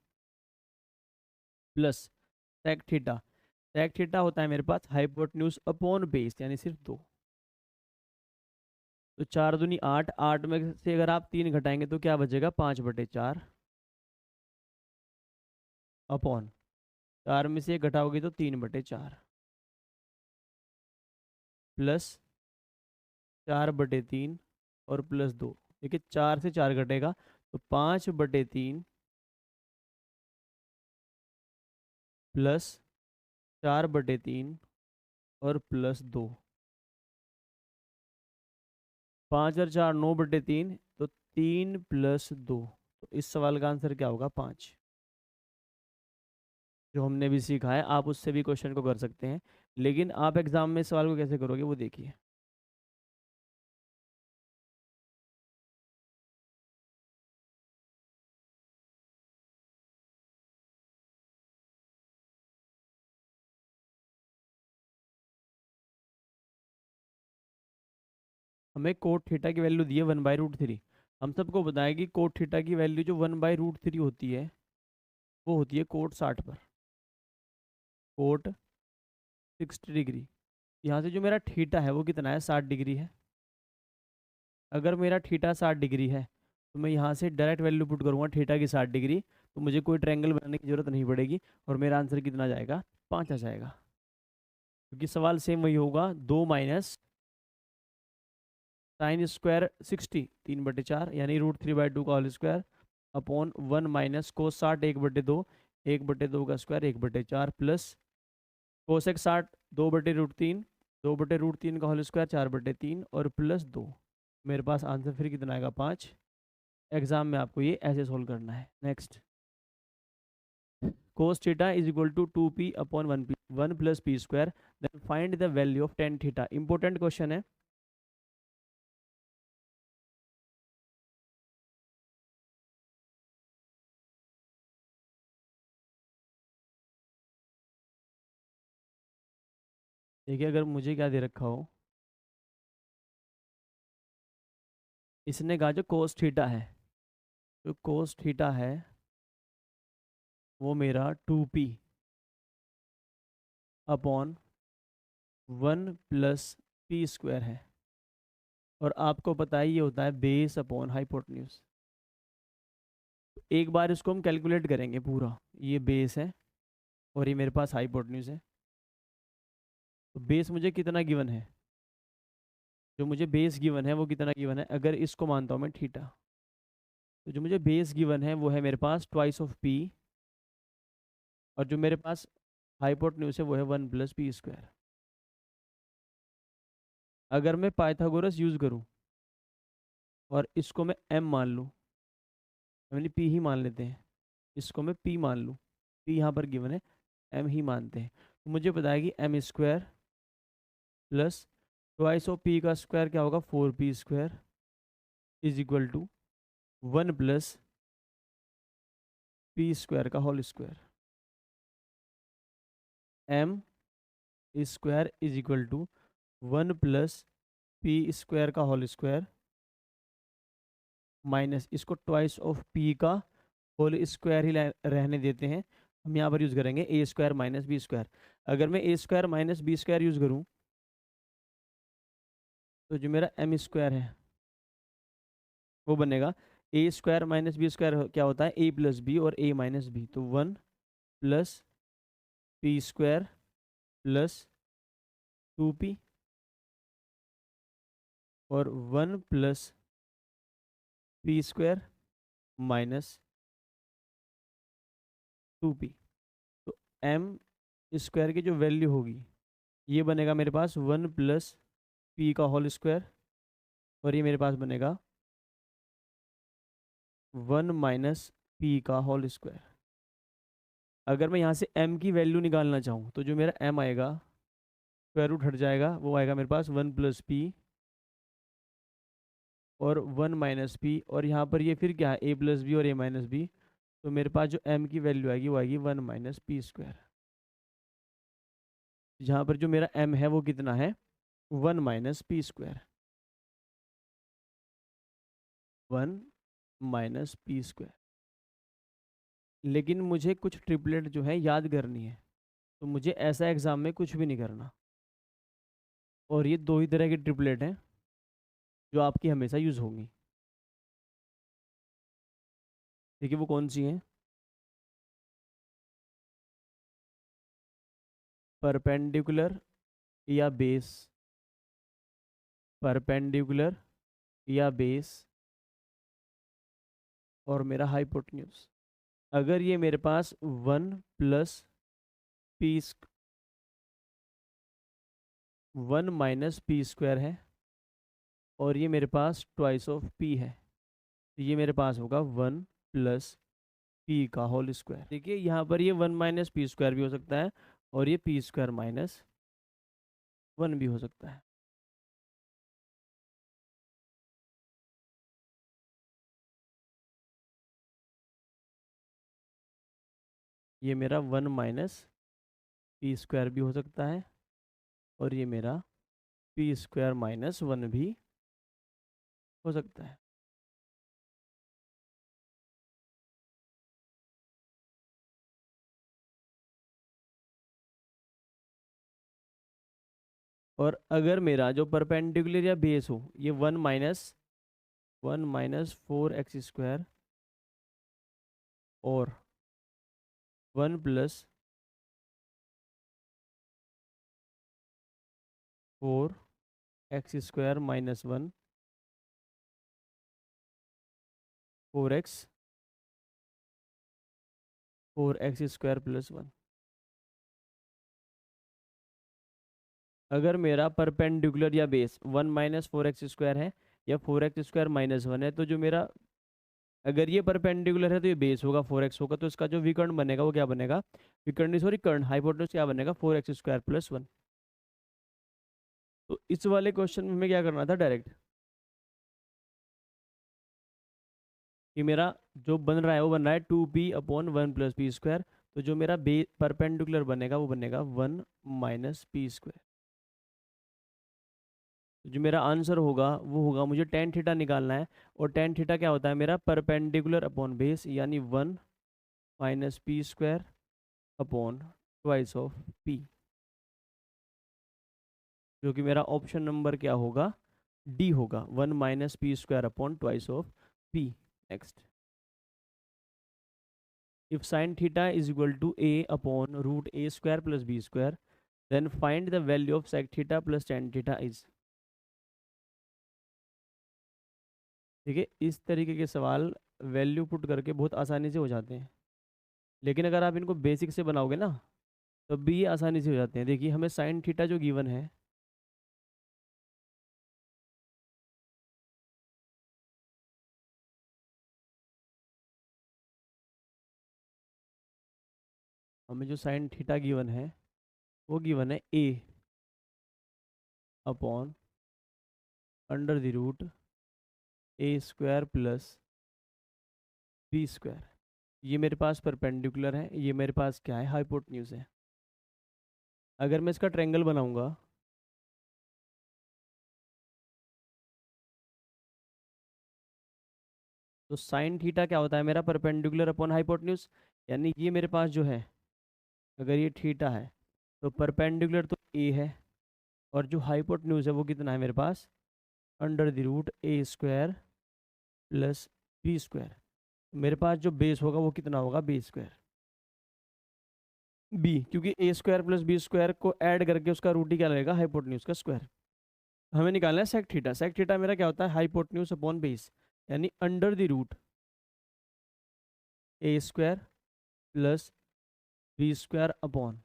plus sec theta. Sec theta होता है मेरे पास हाइपोटेन्यूज अपॉन बेस, यानी सिर्फ 2। तो 4 दूनी 8, 8 में से अगर आप 3 घटाएंगे तो क्या बचेगा 5/4 अपॉन 4 में से घटाओगे तो 3/4 प्लस 4/3 और +2। देखिए 4 से 4 घटेगा तो 5/3 प्लस 4/3 और +2। 5 और 4 9/3, तो 3 + 2। तो इस सवाल का आंसर क्या होगा? 5। जो हमने भी सीखा है आप उससे भी क्वेश्चन को कर सकते हैं, लेकिन आप एग्जाम में इस सवाल को कैसे करोगे वो देखिए। हमें कोट थीटा की वैल्यू दी है 1/√3। हम सबको बताया कि कोट थीटा की वैल्यू जो 1/√3 होती है वो होती है कोट 60 पर। Cot 60 degree. यहाँ से जो मेरा थीटा है वो कितना है? 60 डिग्री है। अगर मेरा थीटा 60 डिग्री है तो मैं यहाँ से डायरेक्ट वैल्यू पुट करूँगा थीटा की 60 डिग्री, तो मुझे कोई ट्रायंगल बनाने की जरूरत नहीं पड़ेगी और मेरा आंसर कितना आ जाएगा? 5 आ जाएगा। क्योंकि सवाल सेम वही होगा, 2 माइनस sin² 60 3/4 यानी √3/2 का whole square upon 1 minus cos 60 1/2 1/2 का स्क्वायर 1/4 प्लस कोसेक 60 2/√3 2/√3 का होल स्क्वायर 4/3 और +2। मेरे पास आंसर फिर कितना आएगा? 5। एग्जाम में आपको ये ऐसे सोल्व करना है। Next, cos theta is equal to 2p upon 1 plus P square, then find the value of tan theta. Important question है। देखिए अगर मुझे क्या दे रखा हो, इसने कहा जो cos थीटा है, जो cos थीटा है वो मेरा 2p upon 1 plus P square है, और आपको पता है ये होता है बेस अपॉन हाइपोटेन्यूज। एक बार इसको हम कैलकुलेट करेंगे पूरा। ये बेस है और ये मेरे पास हाइपोटेन्यूज है। तो बेस मुझे कितना गिवन है? जो मुझे बेस गिवन है वो कितना गिवन है? अगर इसको मानता हूँ मैं थीटा, तो जो मुझे बेस गिवन है वो है मेरे पास ट्वाइस ऑफ पी, और जो मेरे पास हाइपोटेन्यूज है वो है 1 प्लस पी स्क्वायर। अगर मैं पाइथागोरस यूज करूँ और इसको मैं m मान लूँ, यानी p ही मान लेते हैं, इसको मैं p मान लूँ, p यहाँ पर गिवन है, m ही मानते हैं, तो मुझे पता है कि m² plus twice of p का स्क्वायर क्या होगा? 4p² is equal to 1 plus P square का whole square. m square is equal to 1 plus P square का होल स्क्वायर माइनस इसको ट्वाइस ऑफ पी का होल स्क्वायर ही रहने देते हैं। हम यहाँ पर यूज़ करेंगे a² माइनस बी स्क्वायर। अगर मैं a² minus B square use करूँ तो जो मेरा m² है वो बनेगा a² माइनस बी स्क्वायर क्या होता है? a प्लस बी और a माइनस बी, तो 1 plus P square plus 2p और 1 plus P square minus 2p। तो m स्क्वायर की जो वैल्यू होगी ये बनेगा मेरे पास 1 प्लस पी का होल स्क्वायर, और ये मेरे पास बनेगा 1 माइनस पी का होल स्क्वायर। अगर मैं यहाँ से m की वैल्यू निकालना चाहूँ तो जो मेरा m आएगा स्क्वायर रूट हट जाएगा, वो आएगा मेरे पास 1 प्लस पी और 1 माइनस पी, और यहाँ पर ये फिर क्या है? a प्लस बी और a माइनस बी। तो मेरे पास जो m की वैल्यू आएगी वो आएगी 1 माइनस पी स्क्वायर। यहाँ पर जो मेरा m है वो कितना है? 1 minus P square, 1 minus P square. लेकिन मुझे कुछ ट्रिपलेट जो है याद करनी है, तो मुझे ऐसा एग्जाम में कुछ भी नहीं करना। और ये दो ही तरह की ट्रिपलेट हैं जो आपकी हमेशा यूज़ होंगी। देखिए वो कौन सी हैं? परपेंडिकुलर या बेस। परपेंडिकुलर या बेस और मेरा हाइपोटेन्यूज। अगर ये मेरे पास 1 है और ये मेरे पास ट्वाइस ऑफ पी है, तो ये मेरे पास होगा 1 + p² देखिए यहाँ पर ये 1 - p² भी हो सकता है और ये p² - 1 भी हो सकता है। ये मेरा 1 - p² भी हो सकता है और ये मेरा p² - 1 भी हो सकता है। और अगर मेरा जो परपेंडिकुलर या बेस हो ये 1 - 4x² और 1 + 4x² - 1 4x 4x² + 1। अगर मेरा परपेंडिकुलर या बेस 1 - 4x² है या 4x² - 1 है, तो जो मेरा अगर ये परपेंडिकुलर है तो ये बेस होगा 4x होगा, तो इसका जो विकर्ण बनेगा वो क्या बनेगा, विकर्ण नहीं सॉरी कर्ण, हाइपोटेन्यूज क्या बनेगा 4x² + 1। तो इस वाले क्वेश्चन में हमें क्या करना था डायरेक्ट, कि मेरा जो बन रहा है वो बन रहा है 2p/1 + p²। तो जो मेरा परपेंडिकुलर बनेगा वो बनेगा 1 - p²। जो मेरा आंसर होगा वो होगा, मुझे टेन थीटा निकालना है और टेन थीटा क्या होता है मेरा परपेंडिकुलर अपॉन बेस, यानी 1 - p² / 2 जो कि मेरा ऑप्शन नंबर क्या होगा, डी होगा, 1 - p² / 2 next, if sin theta is equal to a upon root a² + b², then find the value of sec theta plus tan theta is। ठीक है, इस तरीके के सवाल वैल्यू पुट करके बहुत आसानी से हो जाते हैं, लेकिन अगर आप इनको बेसिक से बनाओगे ना तो भी ये आसानी से हो जाते हैं। देखिए हमें साइन थीटा जो गिवन है, हमें जो साइन थीटा गिवन है वो गिवन है a अपॉन √a² + b²। ये मेरे पास परपेंडिकुलर है, ये मेरे पास क्या है, हाइपोटेन्यूज है। अगर मैं इसका ट्रायंगल बनाऊंगा तो साइन थीटा क्या होता है मेरा, परपेंडिकुलर अपॉन हाइपोटेन्यूज, यानी ये मेरे पास जो है, अगर ये थीटा है तो परपेंडिकुलर तो a है और जो हाइपोटेन्यूज है वो कितना है मेरे पास, √a² + b²। मेरे पास जो बेस होगा वो कितना होगा, b², b, क्योंकि a² + b² को ऐड करके उसका रूट ही क्या लगेगा, हाइपोटेन्यूज का स्क्वायर। हमें निकालना है सेक थीटा। सेक थीटा मेरा क्या होता है, हाइपोटेन्यूज अपॉन बेस, यानी √a² + b² upon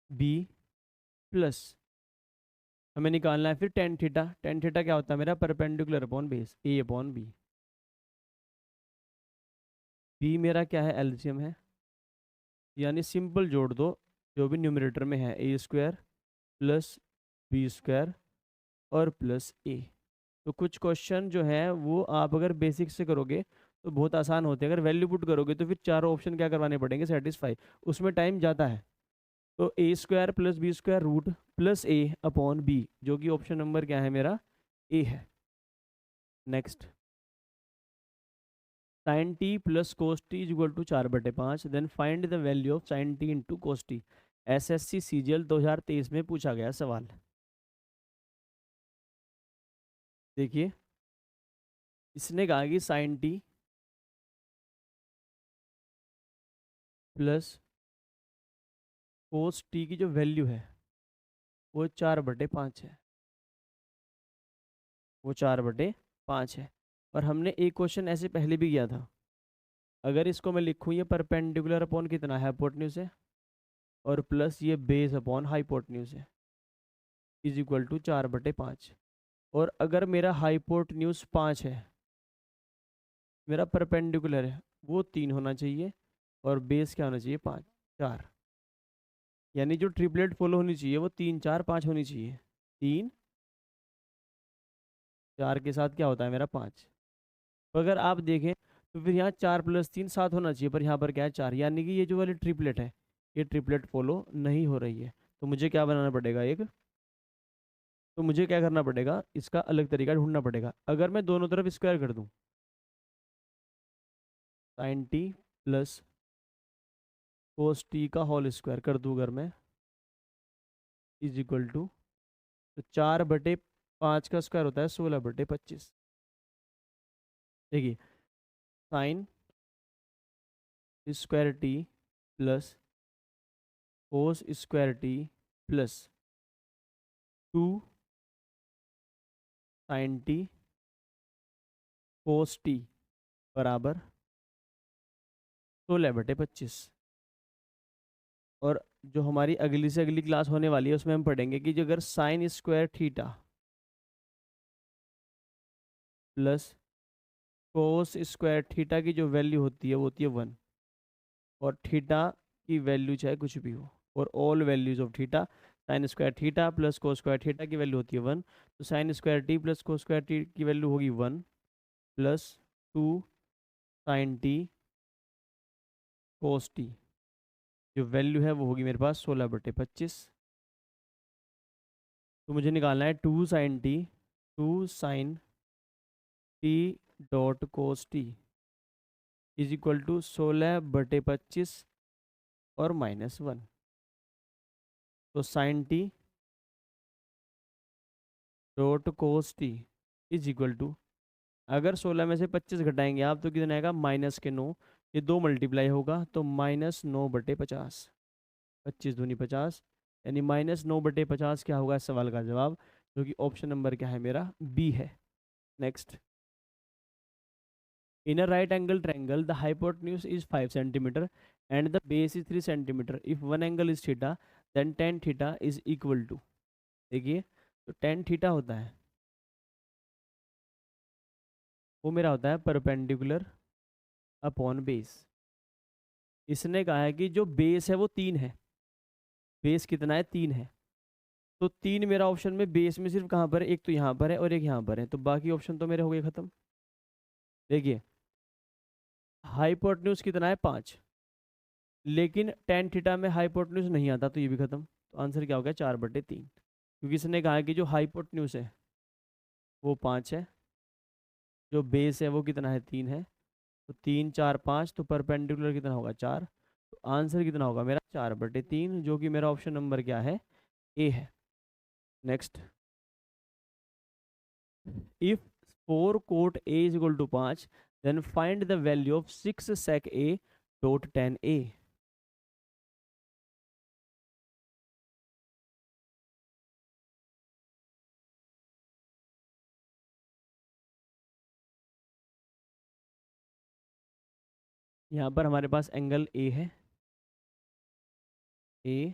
b plus हमें निकालना है फिर टेन थीटा। टेन थीटा क्या होता है मेरा, perpendicular upon base, a/b। b मेरा क्या है, एलसीएम है, यानी सिंपल जोड़ दो जो भी न्यूमरेटर में है, a² + b² और प्लस a। तो कुछ क्वेश्चन जो है वो आप अगर बेसिक से करोगे तो बहुत आसान होते हैं, अगर वैल्यू पुट करोगे तो फिर चारों ऑप्शन क्या करवाने पड़ेंगे, सेटिस्फाई, उसमें टाइम जाता है। तो a² + b² root plus a/b, जो कि ऑप्शन नंबर क्या है मेरा, ए है। Next, sin t + cos t = 4/5, then find the value of sin t × cos t। SSC CGL 2023 में पूछा गया सवाल। देखिए इसने कहा कि sin t + cos t की जो वैल्यू है वो 4/5 है। वो 4/5 है। और हमने एक क्वेश्चन ऐसे पहले भी किया था। अगर इसको मैं लिखूँ, ये परपेंडिकुलर अपॉन कितना है, हाइपोटेन्यूज है, और प्लस ये बेस अपॉन हाइपोटेन्यूज है, इज इक्वल टू 4/5। और अगर मेरा हाइपोटेन्यूज 5 है, मेरा परपेंडिकुलर है वो 3 होना चाहिए, और बेस क्या होना चाहिए, 4। यानी जो ट्रिपलेट फॉलो होनी चाहिए वो 3 4 5 होनी चाहिए। 3 4 के साथ क्या होता है मेरा 5। तो अगर आप देखें तो फिर यहाँ 4 + 3 7 होना चाहिए, पर यहाँ पर क्या है 4, यानी कि ये जो वाली ट्रिपलेट है ये ट्रिपलेट फॉलो नहीं हो रही है। तो मुझे क्या बनाना पड़ेगा एक, तो मुझे क्या करना पड़ेगा, इसका अलग तरीका ढूंढना पड़ेगा। अगर मैं दोनों तरफ स्क्वायर कर दूं, sin t plus cos t का होल स्क्वायर कर दूं अगर मैं, इज इक्वल टू, तो 4/5 का स्क्वायर होता है 16/25। देखिए, sine square T plus cos square T plus 2 sine T cos T बराबर 16/25। और जो हमारी अगली से अगली क्लास होने वाली है उसमें हम पढ़ेंगे कि जो अगर sign square theta plus cos square theta की जो वैल्यू होती है वो होती है 1, और थीटा की वैल्यू चाहे कुछ भी हो, और all values of theta, sign square theta plus cos square theta की वैल्यू होती है 1, तो sign square T plus cos square T की वैल्यू होगी 1 plus 2 sine T cos T, जो वैल्यू है वो होगी मेरे पास 16/25। तो मुझे निकालना है 2 T dot cos T is equal to 16/25 और -1। तो sine T dot cos T is equal to, अगर 16 में से 25 घटाएंगे आप तो कितना आएगा, -9। ये 2 मल्टीप्लाई होगा तो -9/50, 25 दूनी 50, यानी -9/50 क्या होगा इस सवाल का जवाब, जो कि ऑप्शन नंबर क्या है मेरा, बी है। Next, in a right angle triangle the hypotenuse is 5 centimeter and the base is 3 centimeter. If one angle is theta then tan theta is equal to, देखिए, तो tan थीटा होता है, वो मेरा होता है परपेंडिकुलर अपॉन बेस। इसने कहा है कि जो बेस है वो 3 है, बेस कितना है, 3 है। तो 3 मेरा ऑप्शन में, बेस में सिर्फ कहाँ पर है, एक तो यहाँ पर है और एक यहाँ पर है, तो बाकी ऑप्शन तो मेरे हो गए खत्म। देखिए, हाइपोटेन्यूज कितना है, 5, लेकिन tan थीटा में हाइपोटेन्यूज नहीं आता, तो ये भी खत्म। तो आंसर क्या हो गया, 4/3, क्योंकि इसने कहा है कि जो हाइपोटेन्यूज है वो 5 है, जो बेस है वो कितना है, 3 है, तो 3 4 5, तो परपेंडिकुलर कितना होगा, 4। तो आंसर कितना होगा मेरा, 4/3, जो कि मेरा ऑप्शन नंबर क्या है, ए है। Next, if 4 cot a is equal to 5 then find the value of 6 sec a dot tan a। यहाँ पर हमारे पास एंगल ए है, ए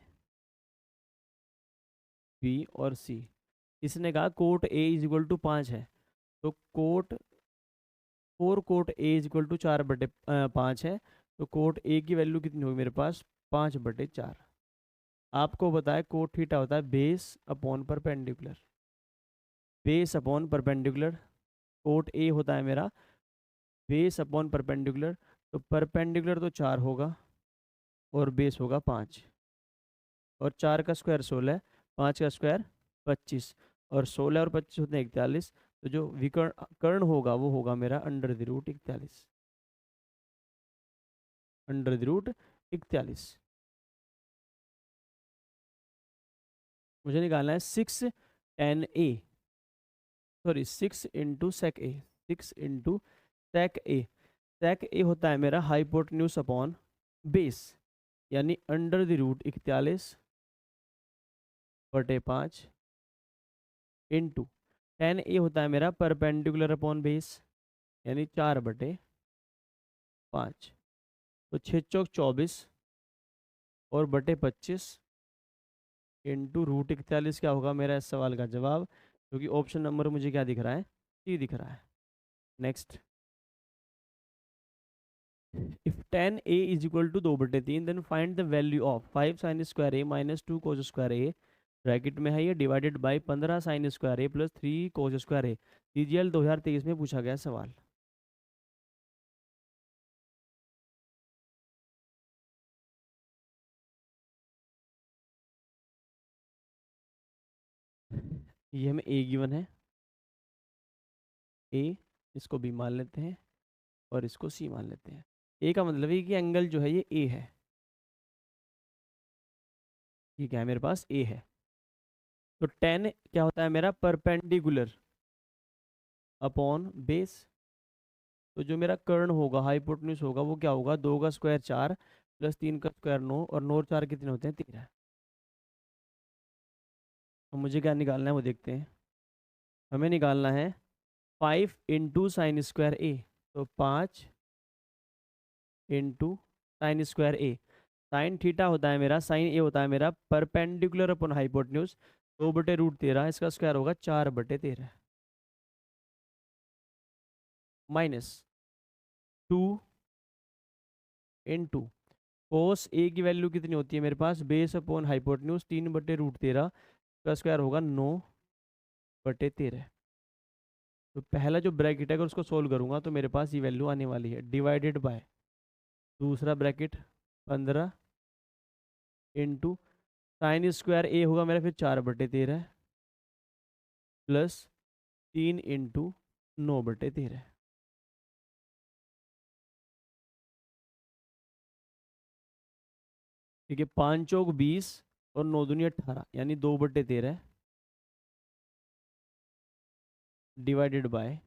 बी और सी। इसने कहा cot A is equal to 5 है, तो cot 4 cot A is equal to 4/5 है, तो कोट ए की वैल्यू कितनी होगी मेरे पास, 5/4। आपको बताया कोट थीटा होता है base upon perpendicular, base upon perpendicular, cot A होता है मेरा बेस अपॉन परपेंडिकुलर, तो परपेंडिकुलर तो 4 होगा और बेस होगा 5, और 4 का स्क्वायर 16, 5 का स्क्वायर 25, और 16 और 25 होते हैं 41, तो जो विकर्ण कर्ण होगा वो होगा मेरा √41, √41। मुझे निकालना है 6 tan a, sorry 6 into sec A, 6 into sec A. Sec A होता है मेरा हाइपोटेन्यूज अपॉन बेस, यानी √41/5 इंटू टेन ए होता है मेरा परपेंडिकुलर अपॉन बेस, यानी 4/5। तो 6 × 4 = 24 और बटे 25 इंटू √41 क्या होगा मेरा इस सवाल का जवाब, क्योंकि ऑप्शन नंबर मुझे क्या दिख रहा है, सी दिख रहा है। Next, if tan a is equal to 2/3 then find the value of 5 sin square a minus 2 cos square a, bracket में है ये, divided by 15 sin square a plus 3 cos square a। CGL 2023 में पूछा गया सवाल। ये हमें ए गिवन है, ए, इसको बी मान लेते हैं और इसको सी मान लेते हैं। ए का मतलब है कि एंगल जो है ये ए है, ठीक है, मेरे पास ए है। तो टेन क्या होता है मेरा, परपेंडिकुलर अपॉन बेस। तो जो मेरा कर्ण होगा, हाइपोटेन्यूज होगा, वो क्या होगा, 2 का स्क्वायर 4 प्लस 3 का स्क्वायर 9 और 9 और 4 कितने होते हैं, 13। तो मुझे क्या निकालना है वो देखते हैं। हमें निकालना है 5 इंटू साइन स्क्वायर ए, तो 5 इंटू साइन स्क्वायर ए। साइन थीटा होता है मेरा, साइन ए होता है मेरा परपेंडिकुलर अपॉन हाइपोटेन्यूज, 2/√13, इसका स्क्वायर होगा 4/13 माइनस 2 इंटू कोस ए की वैल्यू कितनी होती है मेरे पास, बेस अपॉन हाइपोटेन्यूज 3/√13 का स्क्वायर होगा 9/13। तो पहला जो ब्रैकेट है अगर उसको सोल्व करूंगा तो मेरे पास ये वैल्यू आने वाली है, डिवाइडेड बाय दूसरा ब्रैकेट 15 इंटू साइन स्क्वायर ए होगा मेरा फिर 4/13 प्लस 3 इंटू 9/13। ठीक है, 5 चौक 20 और 9 दूनी 18, यानी 2/13 डिवाइडेड बाय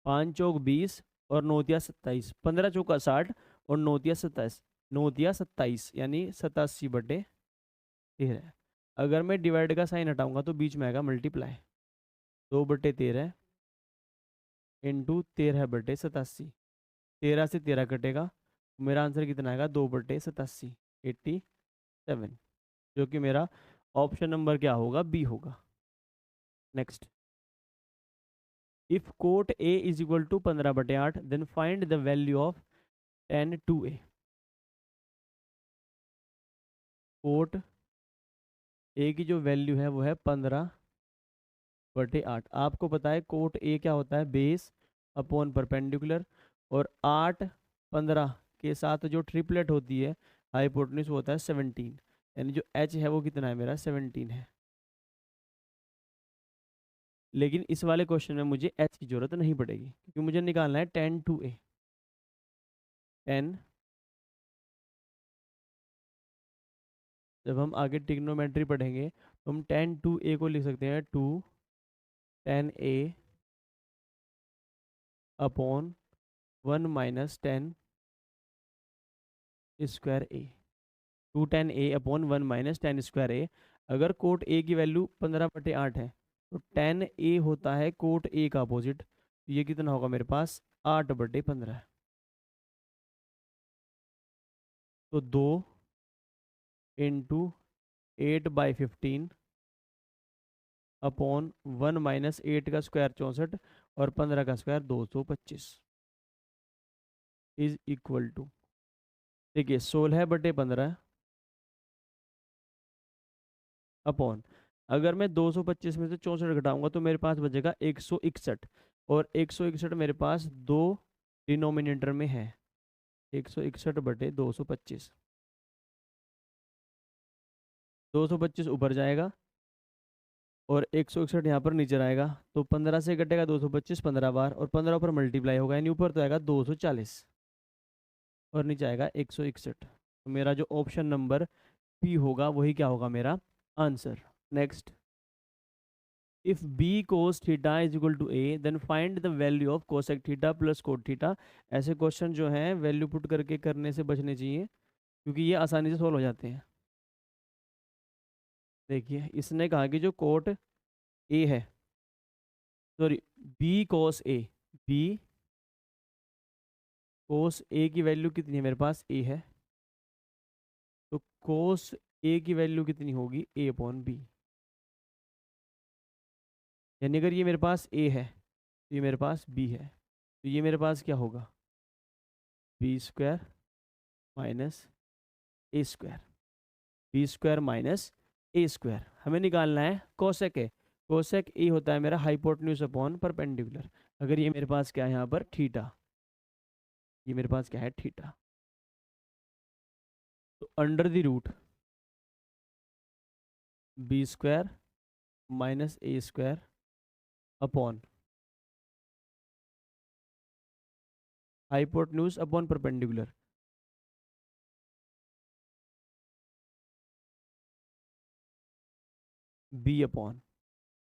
5 चौक 20 और 9 × 27, 15 चौका 60 और 9 × 27, 9 × 27 यानी 87/13। अगर मैं डिवाइड का साइन हटाऊंगा तो बीच में आएगा मल्टीप्लाई, 2/13 इंटू 13/87, 13 से 13 कटेगा, मेरा आंसर कितना आएगा, 2/87, 87, जो कि मेरा ऑप्शन नंबर क्या होगा, बी होगा। Next, if cot A is equal to 15/8 then find the value of tan 2a। Cot A की जो वैल्यू है वो है 15/8। आपको पता है कोट ए क्या होता है, बेस अपॉन परपेंडिकुलर, और 8 15 के साथ जो ट्रिपलेट होती है हाइपोटेन्यूज वो होता है 17, यानी जो एच है वो कितना है मेरा, 17 है। लेकिन इस वाले क्वेश्चन में मुझे एच की जरूरत नहीं पड़ेगी, क्योंकि मुझे निकालना है tan 2a। tan, जब हम आगे ट्रिग्नोमेट्री पढ़ेंगे तो हम tan 2a को लिख सकते हैं 2 tan a upon 1 minus tan square A, 2 tan a upon 1 minus tan square A. अगर कोट ए की वैल्यू 15/8 है तो tan a होता है कोट ए का अपोजिट, ये कितना होगा मेरे पास, 8/15। तो 2 इंटू 8/15 अपॉन 1 माइनस 8 का स्क्वायर 64 और 15 का स्क्वायर 225 इज इक्वल टू, देखिए 16/15 अपॉन, अगर मैं 225 में से 64 घटाऊंगा तो मेरे पास बचेगा 161, और 161 मेरे पास दो डिनोमिनेटर में है, 161/225, 225 ऊपर जाएगा और 161 यहाँ पर नीचे आएगा, तो 15 से कटेगा 225 15 बार, और 15 ऊपर मल्टीप्लाई होगा, यानी ऊपर तो आएगा 240 और नीचे आएगा 161। तो मेरा जो ऑप्शन नंबर पी होगा वही क्या होगा मेरा answer. Next, if B cos theta is equal to A then find the value of cosec theta plus cot theta. ऐसे क्वेश्चन जो हैं वैल्यू पुट करके करने से बचने चाहिए, क्योंकि ये आसानी से सोल्व हो जाते हैं। देखिए इसने कहा कि जो कोट ए है सॉरी, बी कोस ए, बी कोस ए की वैल्यू कितनी है मेरे पास, ए है, तो कोस ए की वैल्यू कितनी होगी, ए अपॉन बी। यानी अगर ये मेरे पास ए है तो ये मेरे पास बी है, तो ये मेरे पास क्या होगा, B square minus A square, B square minus A square. हमें निकालना है कोसेक ए। कोसेक ए होता है मेरा हाइपोटेन्यूज अपॉन परपेंडिकुलर। अगर ये मेरे पास क्या है यहाँ पर, थीटा, ये मेरे पास क्या है, थीटा। तो under the root B square minus A square upon hypotenuse upon perpendicular, B upon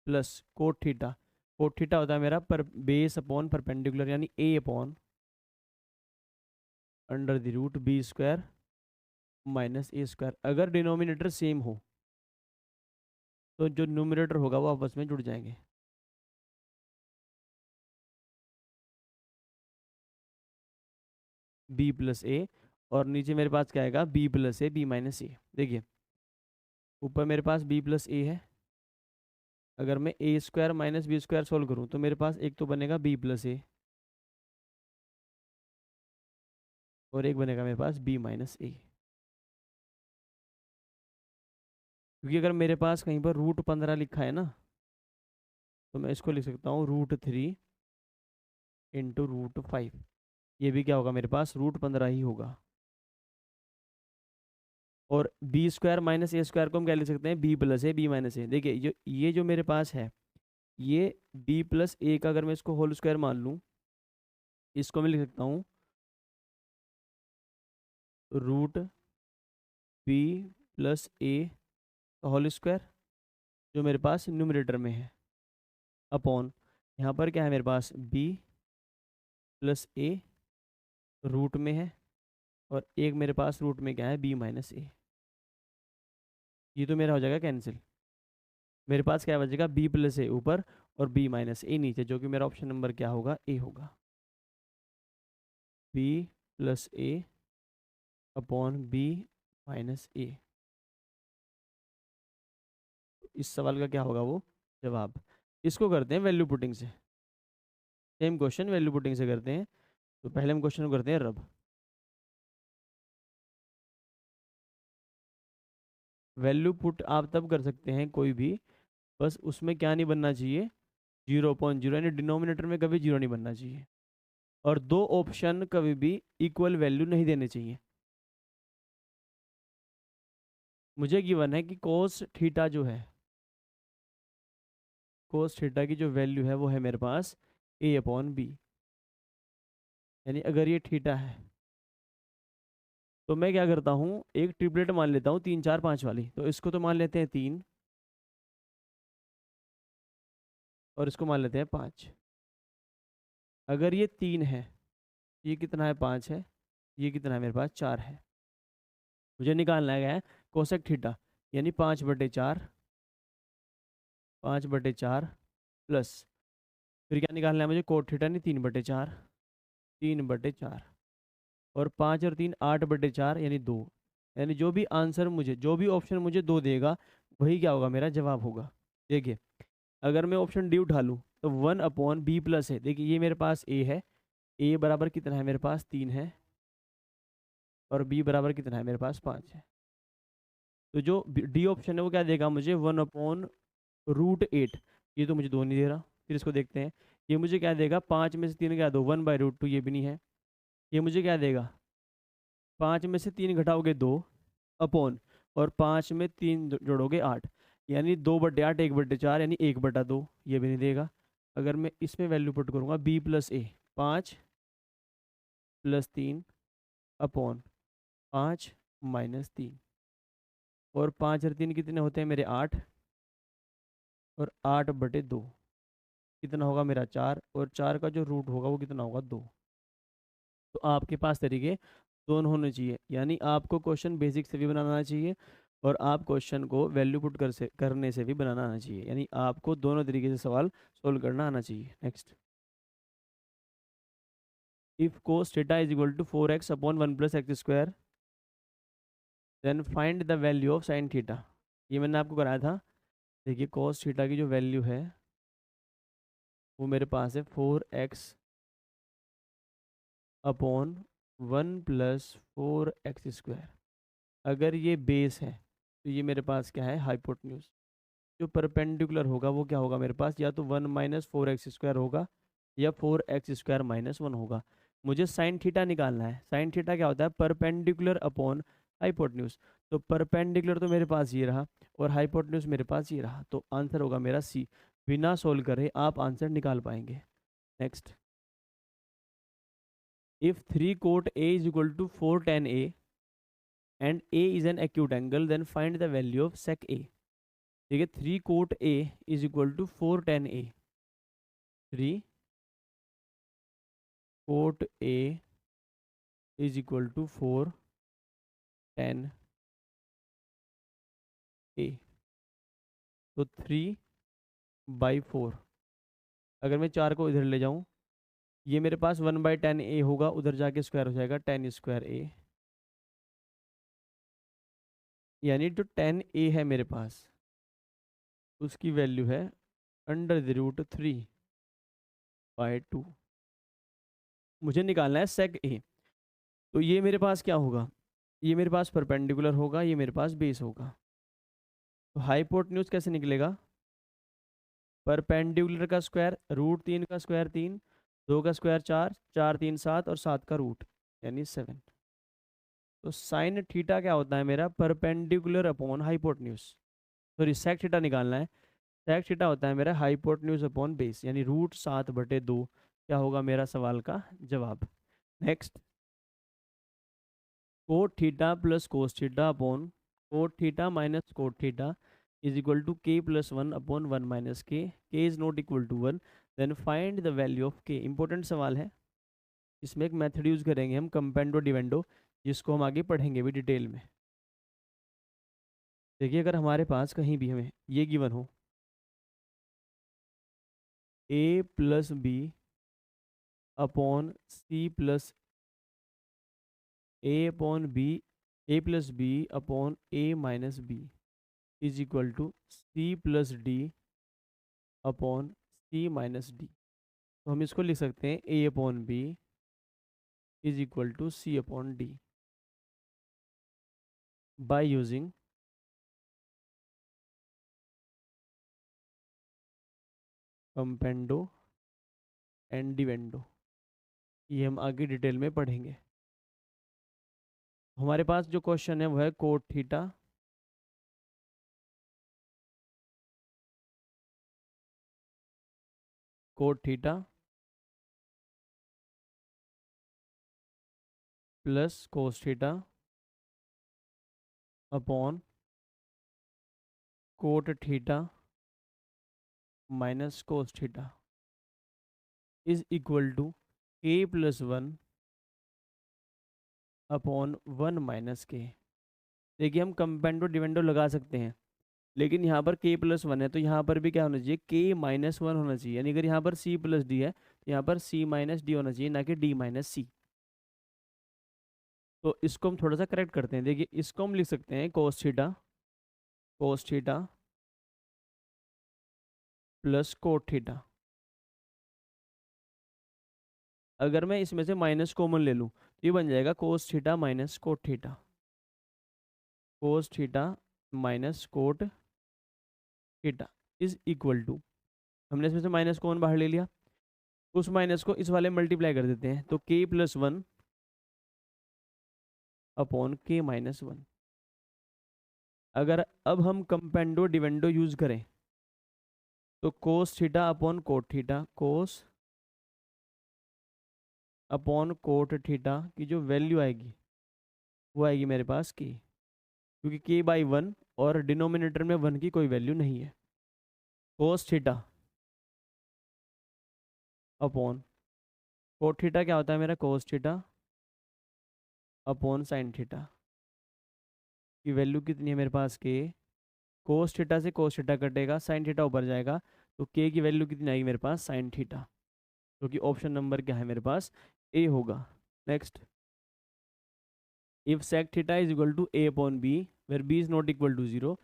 plus cot theta. Cot theta होता है मेरा पर बेस अपॉन परपेंडिकुलर, यानी A upon under the root B square minus A square. अगर denominator same हो तो जो numerator होगा वो आपस में जुड़ जाएंगे। बी प्लस ए, और नीचे मेरे पास क्या आएगा, B plus A B minus A. देखिए ऊपर मेरे पास बी प्लस ए है, अगर मैं A square minus B square solve करूँ तो मेरे पास एक तो बनेगा बी प्लस ए, और एक बनेगा मेरे पास बी माइनस ए। क्योंकि अगर मेरे पास कहीं पर रूट 15 लिखा है ना, तो मैं इसको लिख सकता हूँ रूट 3 इंटू रूट 5। ये भी क्या होगा मेरे पास, रूट 15 ही होगा। और B square minus A square को हम क्या लिख सकते हैं, B plus A B minus A. देखिए ये जो मेरे पास है, ये बी प्लस ए का अगर मैं इसको होल स्क्वायर मान लूँ, इसको मैं लिख सकता हूँ रूट बी प्लस ए का होल स्क्वायर, जो मेरे पास न्यूमरेटर में है, अपॉन यहाँ पर क्या है मेरे पास, बी प्लस ए रूट में है, और एक मेरे पास रूट में क्या है, बी माइनस ए। ये तो मेरा हो जाएगा कैंसिल। मेरे पास क्या बचेगा, बी प्लस ए ऊपर और बी माइनस ए नीचे, जो कि मेरा ऑप्शन नंबर क्या होगा, ए होगा। बी प्लस ए अपॉन बी माइनस ए। इस सवाल का क्या होगा वो जवाब। इसको करते हैं वैल्यू पुटिंग से, सेम क्वेश्चन वैल्यू पुटिंग से करते हैं। तो पहले हम क्वेश्चन को करते हैं रब। वैल्यू पुट आप तब कर सकते हैं कोई भी, बस उसमें क्या नहीं बनना चाहिए, 0.0, यानी डिनोमिनेटर में कभी 0 नहीं बनना चाहिए, और दो ऑप्शन कभी भी इक्वल वैल्यू नहीं देने चाहिए। मुझे गिवन है कि कोस थीटा जो है, कोस थीटा की जो वैल्यू है वो है मेरे पास ए अपॉन बी। यानी अगर ये थीटा है तो मैं क्या करता हूँ, एक ट्रिपलेट मान लेता हूँ 3 4 5 वाली। तो इसको तो मान लेते हैं 3, और इसको मान लेते हैं 5। अगर ये 3 है, ये कितना है, 5 है, ये कितना है मेरे पास, 4 है। मुझे निकालना है कोसेक थीटा, यानी 5/4, 5/4 प्लस, फिर क्या निकालना है मुझे, कोट थीटा, नहीं 3/4, 3/4, और 5 और 3 8/4 यानी 2। यानी जो भी आंसर मुझे, जो भी ऑप्शन मुझे 2 देगा, वही क्या होगा, मेरा जवाब होगा। देखिए अगर मैं ऑप्शन डी उठा लूँ तो 1/b प्लस है। देखिए ये मेरे पास ए है, ए बराबर कितना है मेरे पास, 3 है, और बी बराबर कितना है मेरे पास, 5 है। तो जो डी ऑप्शन है वो क्या देगा मुझे, 1/√8। ये तो मुझे 2 नहीं दे रहा। फिर इसको देखते हैं, ये मुझे क्या देगा, 5 में से 3 क्या दो, 1/√2, ये भी नहीं है। ये मुझे क्या देगा, 5 में से 3 घटाओगे 2 अपॉन, और 5 में 3 जोड़ोगे 8, यानी 2/8 1/4, यानी 1/2, ये भी नहीं देगा। अगर मैं इसमें वैल्यू पुट करूँगा, बी प्लस ए, 5 + 3 अपॉन 5 - 3, और 5 और 3 कितने होते हैं मेरे, 8, और 8/2 कितना होगा मेरा, 4, और 4 का जो रूट होगा वो कितना होगा, 2। तो आपके पास तरीके दोनों होने चाहिए, यानी आपको क्वेश्चन बेसिक से भी बनाना चाहिए, और आप क्वेश्चन को वैल्यू पुट करने से भी बनाना आना चाहिए, यानी आपको दोनों तरीके से सवाल सोल्व करना आना चाहिए। Next, if cos theta is equal to 4x upon 1 plus X square then find the value of sine theta. ये मैंने आपको कराया था। देखिए cos थीटा की जो वैल्यू है वो मेरे पास है 4x upon 1 plus 4x square. अगर ये बेस है तो ये मेरे पास क्या है, हाइपोटेन्यूज। जो परपेंडिकुलर होगा वो क्या होगा मेरे पास, या तो 1 - 4x स्क्वायर होगा या 4x² - 1 होगा। मुझे साइन थीटा निकालना है। साइन थीटा क्या होता है, परपेंडिकुलर अपॉन हाइपोटेन्यूज। तो परपेंडिकुलर तो मेरे पास ये रहा और हाइपोटेन्यूज मेरे पास ये रहा, तो आंसर होगा मेरा सी। बिना सोल्व करे आप आंसर निकाल पाएंगे। Next, if 3 cot A is equal to 4 tan A and A is an acute angle then find the value of sec A। ठीक है, 3 cot A is equal to 4 tan A। 3 cot A is equal to 4 tan A। तो 3/4, अगर मैं 4 को इधर ले जाऊं, ये मेरे पास 1/10 A होगा, उधर जाके स्क्वायर हो जाएगा tan² A। यानी जो tan A है मेरे पास उसकी वैल्यू है √3/2। मुझे निकालना है sec A। तो ये मेरे पास क्या होगा, ये मेरे पास परपेंडिकुलर होगा, ये मेरे पास बेस होगा। तो हाइपोटेन्यूज कैसे निकलेगा, परपेंडिकुलर का स्क्वायर, √3 का स्क्वायर 3, 2 का स्क्वायर 4, 4 3 7 और 7 का रूट यानी 7। तो साइन थीटा क्या होता है मेरा, perpendicular upon hypotenuse. Sorry, sec theta निकालना है। सेक थीटा होता है मेरा हाइपोटेन्यूज अपॉन बेस, यानी √7/2 क्या होगा मेरा सवाल का जवाब। Next, cot theta plus cos theta upon cot theta minus cot theta is equal to k plus 1/1 - k is not equal to 1 then find the value of k। Important सवाल है। इसमें एक मेथड यूज करेंगे हम, कंपेंडो डिवेंडो, जिसको हम आगे पढ़ेंगे भी डिटेल में। देखिए, अगर हमारे पास कहीं भी हमें ये गिवन हो a plus B upon C plus a upon B, a plus B upon a minus B is equal to C plus D upon C minus D. तो हम इसको लिख सकते हैं a upon B is equal to C upon D by using componendo and dividendo. ये हम आगे detail में पढ़ेंगे। हमारे पास जो क्वेश्चन है वो है cot theta cot theta plus cos theta upon cot theta minus cos theta is equal to k plus 1/1 - k। देखिए, हम कंपेंडो डिवेंडो लगा सकते हैं, लेकिन यहाँ पर k+1 है तो यहाँ पर भी क्या होना चाहिए, k-1 होना चाहिए। यानी अगर यहाँ पर c प्लस डी है तो यहाँ पर c माइनस डी होना चाहिए, ना कि d माइनस सी। तो इसको हम थोड़ा सा करेक्ट करते हैं। देखिए, इसको हम लिख सकते हैं cos theta plus cot theta. अगर मैं इसमें से माइनस कॉमन ले लूँ तो ये बन जाएगा cos theta minus cot theta, cos theta minus cot theta is equal to, हमने इसमें से माइनस कॉमन बाहर ले लिया, उस माइनस को इस वाले मल्टीप्लाई कर देते हैं, तो k+1/k-1। अगर अब हम कंपेंडो डिवेंडो यूज करें तो कोस थीटा अपॉन कोट थीटा, कोस अपॉन कोट थीटा की जो वैल्यू आएगी वो आएगी मेरे पास k, क्योंकि k/1 और डिनोमिनेटर में 1 की कोई वैल्यू नहीं है। Cos theta upon cot theta क्या होता है मेरा, cos theta upon sine theta. की वैल्यू कितनी है मेरे पास के, कोस थीटा से कोस थीटा कटेगा, साइन थीटा ऊपर जाएगा, तो के की वैल्यू कितनी आएगी मेरे पास, साइन थीटा, क्योंकि ऑप्शन नंबर क्या है मेरे पास, ए होगा। Next, if sec theta is equal to A upon B where B is not equal to zero,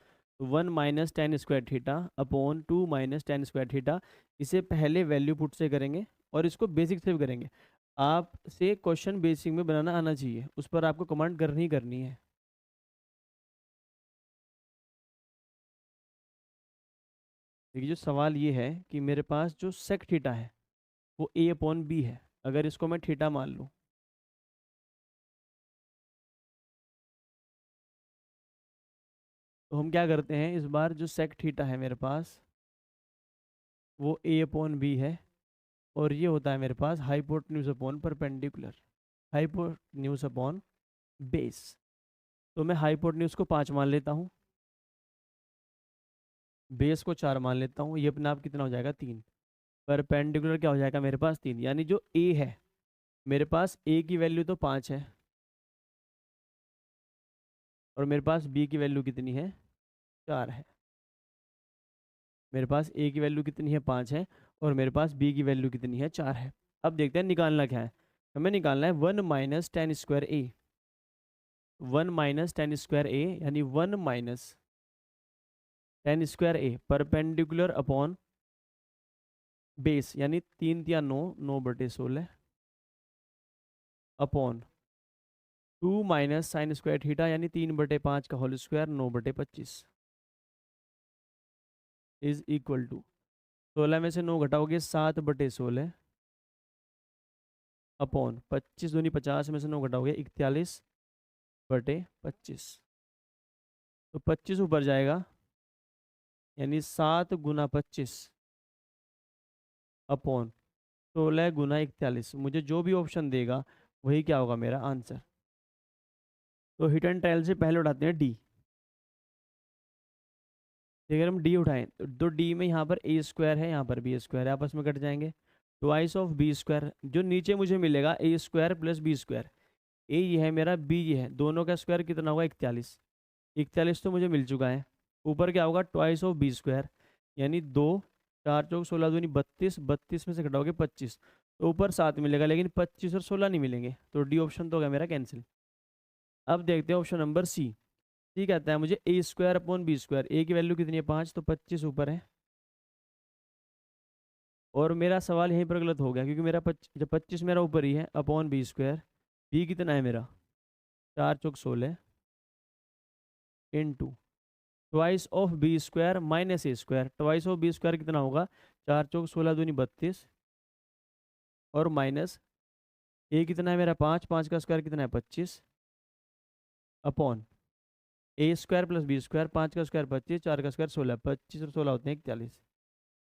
तो 1 - tan² theta upon 2 - tan² theta, इसे पहले वैल्यू पुट से करेंगे और इसको बेसिक से भी करेंगे। आपसे क्वेश्चन बेसिक में बनाना आना चाहिए, उस पर आपको कमांड करनी ही करनी है। देखिए जो सवाल ये है कि मेरे पास जो सेक थीटा है वो ए अपॉन बी है, अगर इसको मैं थीटा मान लूँ, तो हम क्या करते हैं, इस बार जो सेक थीटा है मेरे पास वो ए अपॉन बी है, और ये होता है मेरे पास hypotenuse upon perpendicular, hypotenuse upon base. तो मैं हाइपोटेन्यूज को 5 मान लेता हूँ, बेस को 4 मान लेता हूँ, ये अपने आप कितना हो जाएगा, 3। परपेंडिकुलर क्या हो जाएगा मेरे पास, 3, यानी जो ए है मेरे पास, ए की वैल्यू तो 5 है, और मेरे पास बी की वैल्यू कितनी है, 4 है। मेरे पास ए की वैल्यू कितनी है, 5 है, और मेरे पास बी की वैल्यू कितनी है, 4 है। अब देखते हैं निकालना क्या है, हमें निकालना है 1 - tan² ए, 1 - tan² ए यानी 1 - tan² ए परपेंडिकुलर अपॉन बेस, यानी 3 × 9 9/16 अपॉन 2 - sin² थीटा यानी 3/5 का whole square 9/25 is equal to, 16 में से 9 घटाओगे 7/16 अपॉन 25 दूनी 50 में से 9 घटाओगे 41/25, तो 25 ऊपर जाएगा, यानी 7 × 25 अपॉन 16 × 41, मुझे जो भी ऑप्शन देगा वही क्या होगा मेरा आंसर। तो हिट एंड ट्रायल से पहले उठाते हैं डी, अगर हम डी उठाएं तो डी में यहाँ पर ए स्क्वायर है, यहाँ पर बी स्क्वायर है, आपस में कट जाएंगे, ट्वाइस ऑफ बी स्क्वायर, जो नीचे मुझे मिलेगा ए स्क्वायर प्लस बी स्क्वायर, ए ये है मेरा, बी ये है, दोनों का स्क्वायर कितना होगा, 41, 41 तो मुझे मिल चुका है। ऊपर क्या होगा, ट्वाइस ऑफ बी स्क्वायर, यानी 2 4 × 4 = 16 दूनी 32, 32 में से घटाओगे 25, तो ऊपर 7 मिलेगा, लेकिन 25 और 16 नहीं मिलेंगे, तो डी ऑप्शन तो होगा मेरा कैंसिल। अब देखते हैं ऑप्शन नंबर सी, सी कहता है मुझे ए स्क्वायर अपॉन बी स्क्वायर, ए की वैल्यू कितनी है, 5, तो 25 ऊपर है, और मेरा सवाल यहीं पर गलत हो गया, क्योंकि मेरा जब 25 मेरा ऊपर ही है अपॉन बी स्क्वायर, बी कितना है मेरा, 4 × 4 = 16 into twice of B square minus A square, twice of B square कितना होगा, 4 × 4 = 16 दूनी 32, और माइनस ए कितना है मेरा, 5, 5 का स्क्वायर कितना है 25 upon A square plus B square, 5 का स्क्वायर 25, 4 का स्क्वायर 16, 25 और 16 होते हैं 41,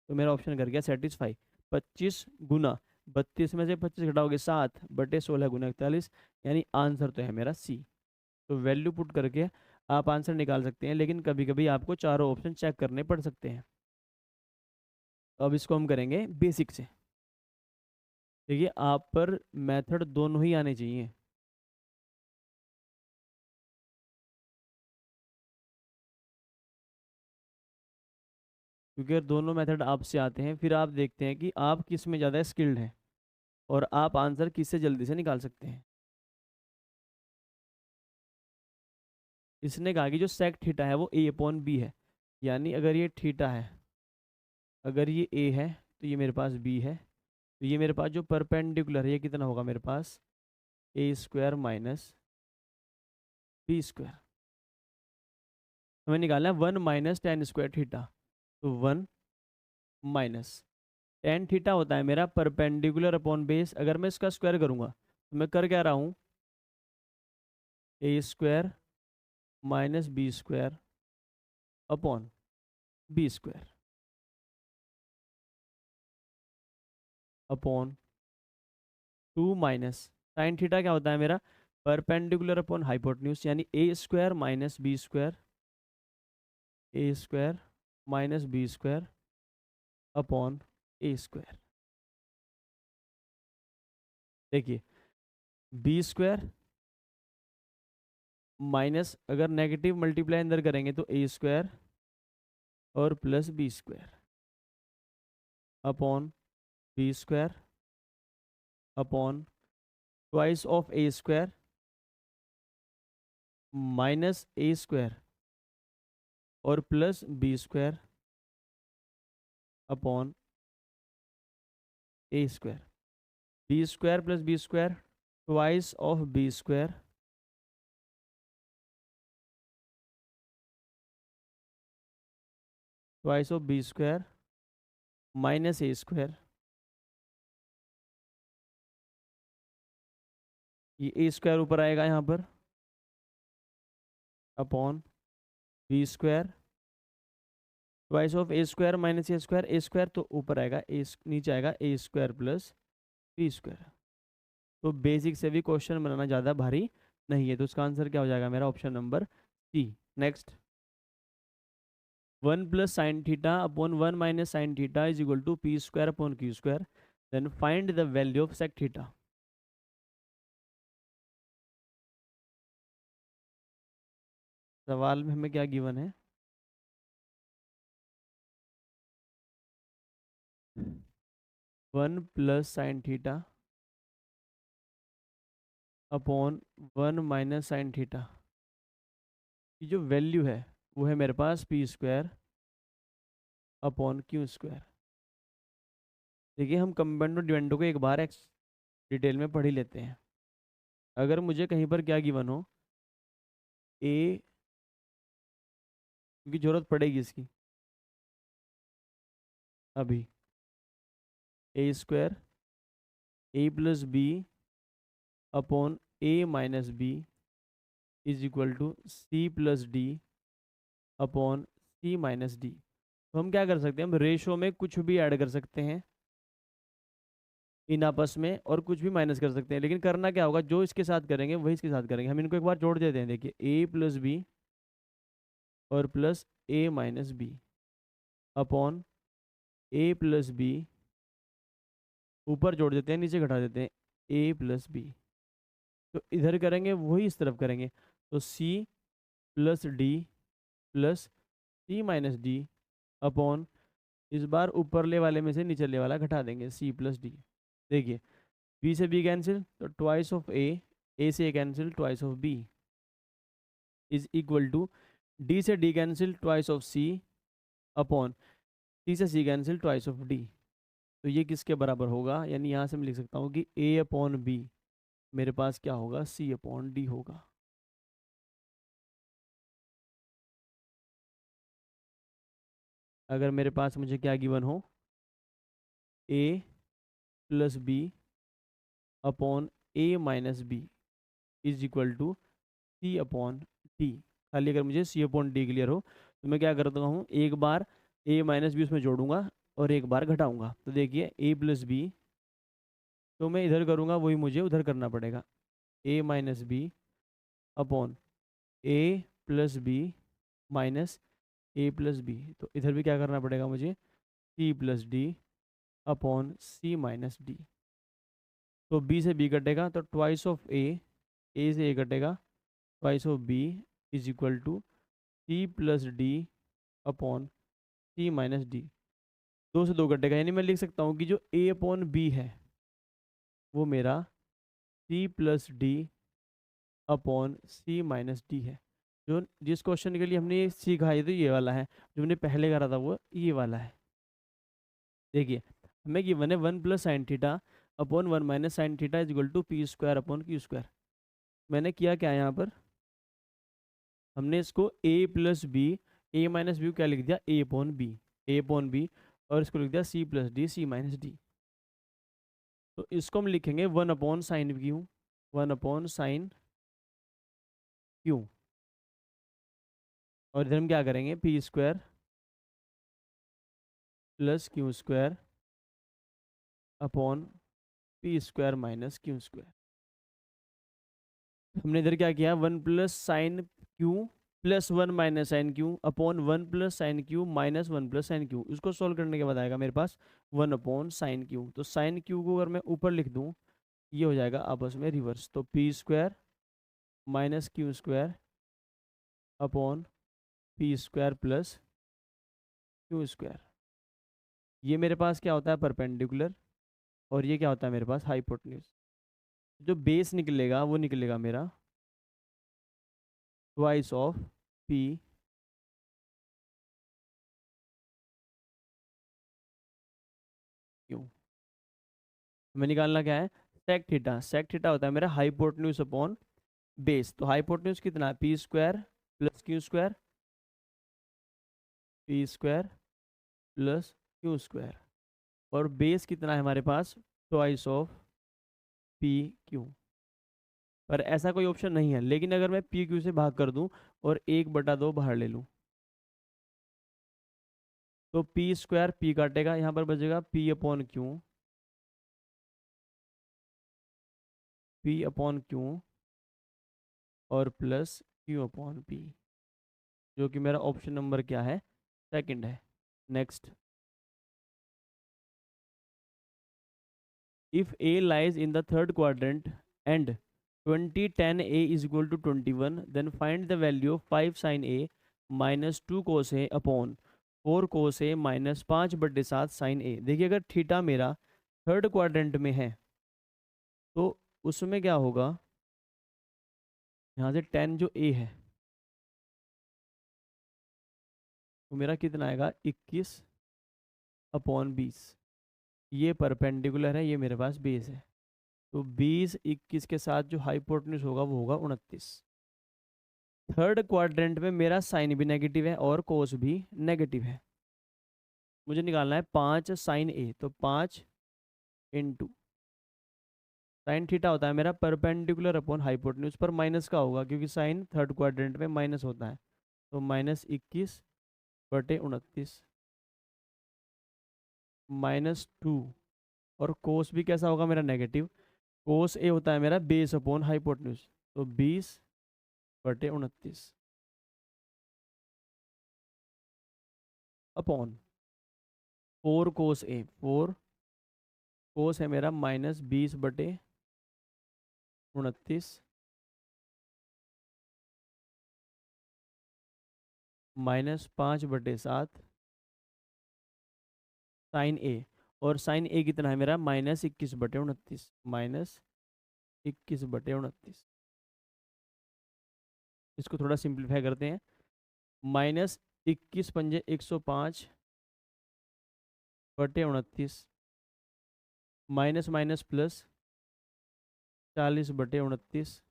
तो मेरा ऑप्शन कर गया सेटिस्फाई। 25 × 32 में से 25 घटाओगे 7/16 × 41, यानी आंसर तो है मेरा सी। तो वैल्यू पुट करके आप आंसर निकाल सकते हैं, लेकिन कभी कभी आपको चारों ऑप्शन चेक करने पड़ सकते हैं। तो अब इसको हम करेंगे बेसिक से। देखिए आप पर मेथड दोनों ही आने चाहिए, क्योंकि अगर दोनों मेथड आपसे आते हैं फिर आप देखते हैं कि आप किस में ज़्यादा स्किल्ड हैं और आप आंसर किससे जल्दी से निकाल सकते हैं। इसने कहा कि जो सेक थीटा है वो ए अपॉन बी है, यानी अगर ये थीटा है, अगर ये ए है, तो ये मेरे पास बी है, तो ये मेरे पास जो परपेंडिकुलर है ये कितना होगा मेरे पास, ए स्क्वायर माइनस बी स्क्वायर। हमें निकालना है 1 - tan² थीटा, तो 1 - tan थीटा होता है मेरा परपेंडिकुलर अपॉन बेस, अगर मैं इसका स्क्वायर करूंगा तो मैं कर क्या रहा हूँ, A square minus B square upon B square upon 2 minus sine theta क्या होता है मेरा, परपेंडिकुलर अपॉन हाइपोटेन्यूज, यानी A square minus B square, A square minus B square upon A square. देखिए बी स्क्वायर माइनस, अगर negative multiply अंदर करेंगे तो ए स्क्वायर और plus B square upon B square upon twice of A square minus A square और plus B square upon A square. B square plus B square twice of B square twice of B square minus A square, ये A square ऊपर आएगा यहाँ पर upon B square twice of A square minus A square तो ऊपर आएगा A, नीचे आएगा A square plus B square. तो बेसिक से भी क्वेश्चन बनाना ज़्यादा भारी नहीं है, तो उसका आंसर क्या हो जाएगा मेरा? Option number C. Next, 1 plus sine theta upon 1 minus sine theta is equal to P square upon Q square, then find the value of sec theta. सवाल में हमें क्या गिवन है? 1 plus sine theta upon 1 minus sine theta की जो वैल्यू है वो है मेरे पास P square upon Q square. देखिए, हम कंबाइंड और डिविडेंड को एक बार डिटेल में पढ़ ही लेते हैं। अगर मुझे कहीं पर क्या गिवन हो, ए, क्योंकि जरूरत पड़ेगी इसकी अभी, A square A plus B upon A minus B is equal to C plus D upon C minus D. तो हम क्या कर सकते हैं, हम रेशो में कुछ भी ऐड कर सकते हैं इन आपस में और कुछ भी माइनस कर सकते हैं, लेकिन करना क्या होगा, जो इसके साथ करेंगे वही इसके साथ करेंगे। हम इनको एक बार जोड़ देते हैं। देखिए, ए प्लस बी और plus A minus B upon A plus B, ऊपर जोड़ देते हैं नीचे घटा देते हैं ए प्लस बी। तो इधर करेंगे वही इस तरफ करेंगे, तो सी प्लस डी प्लस सी माइनस डी अपॉन, इस बार ऊपरले वाले में से निचले वाला घटा देंगे सी प्लस डी। देखिए, बी से बी कैंसिल तो ट्वाइस ऑफ ए से A cancel twice of B is equal to D से D cancel twice of C upon C से C cancel twice of D. तो ये किसके बराबर होगा, यानी यहाँ से मैं लिख सकता हूँ कि ए अपॉन बी मेरे पास क्या होगा, सी अपॉन डी होगा। अगर मेरे पास मुझे क्या गिवन हो, A plus B upon A minus B is equal to C upon D, खाली अगर मुझे सी अपॉन डी क्लियर हो तो मैं क्या करता हूँ, एक बार ए माइनस बी उसमें जोड़ूंगा और एक बार घटाऊंगा। तो देखिए, ए प्लस बी तो मैं इधर करूँगा वही मुझे उधर करना पड़ेगा, A minus B upon A plus B minus A plus B. तो इधर भी क्या करना पड़ेगा मुझे, C plus D upon C minus D. तो बी से बी कटेगा तो ट्वाइस ऑफ ए से ए कटेगा twice of B is equal to C plus D upon C minus D. दो से दो कटेगा, यानी मैं लिख सकता हूँ कि जो ए अपॉन बी है वो मेरा सी plus D upon C minus D है। जो जिस क्वेश्चन के लिए हमने ये सीखा है तो ये वाला है, जो हमने पहले करा था वो ये वाला है। देखिए, हमें गिवन है 1 plus sine theta upon 1 minus sine theta is equal to P square upon Q square. मैंने किया क्या यहाँ पर, हमने इसको A plus B, A minus B क्या लिख दिया, ए अपॉन बी, और इसको लिख दिया C plus D C minus D. तो इसको हम लिखेंगे 1 upon sine Q, 1 upon sine Q, और इधर हम क्या करेंगे, P square plus Q square upon P square minus Q square. हमने इधर क्या किया, 1 plus sine Q plus 1 minus sine Q upon 1 plus sine Q minus 1 plus sine Q. इसको सॉल्व करने के बाद आएगा मेरे पास 1 अपॉन साइन क्यू। तो साइन क्यू को अगर मैं ऊपर लिख दूँ ये हो जाएगा आपस में रिवर्स, तो P square minus Q square upon P square plus Q square. ये मेरे पास क्या होता है, परपेंडिकुलर, और ये क्या होता है मेरे पास, हाइपोटेन्यूज। जो बेस निकलेगा वो निकलेगा मेरा ट्वाइस ऑफ पी क्यू। हमें निकालना क्या है, सेक थीटा। सेक थीटा होता है मेरा हाइपोटेन्यूज अपॉन बेस। तो हाइपोटेन्यूज कितना है, P square plus Q square, P square plus Q square. और बेस कितना है हमारे पास, ट्वाइस ऑफ पी क्यू। पर ऐसा कोई ऑप्शन नहीं है, लेकिन अगर मैं पी क्यू से भाग कर दूं और 1/2 बाहर ले लूं, तो पी स्क्वायर पी काटेगा, यहाँ पर बचेगा P upon Q, P upon Q और प्लस क्यू अपॉन पी, जो कि मेरा ऑप्शन नंबर क्या है, सेकंड है। Next, if A lies in the third quadrant and 20 tan A is equal to 21, then find the value of 5 sin A minus 2 cos A upon 4 cos A minus 5/7 sin A। देखिए अगर theta मेरा third quadrant में है तो उसमें क्या होगा, यहाँ से tan जो A है वो मेरा कितना आएगा, 21/20। ये परपेंडिकुलर है, ये मेरे पास बेस है। तो 20 21 के साथ जो हाइपोटेन्यूज होगा वो होगा 29। थर्ड क्वाड्रेंट में मेरा साइन भी नेगेटिव है और कोस भी नेगेटिव है। मुझे निकालना है 5 साइन ए, तो 5 इंटू साइन थीटा होता है मेरा परपेंडिकुलर अपॉन हाइपोटेन्यूज, पर माइनस का होगा क्योंकि साइन थर्ड क्वाड्रेंट में माइनस होता है। तो -21/29 -2, और कोस भी कैसा होगा मेरा, नेगेटिव। कोस ए होता है मेरा बेस अपॉन हाइपोटेन्यूज, तो 20/29 अपॉन 4 कोस ए। 4 कोस है मेरा -20/29 -5/7 साइन ए। और साइन ए कितना है मेरा, -21/29, -21/29। इसको थोड़ा सिंप्लीफाई करते हैं, -21 × 105/29 minus minus plus 40/29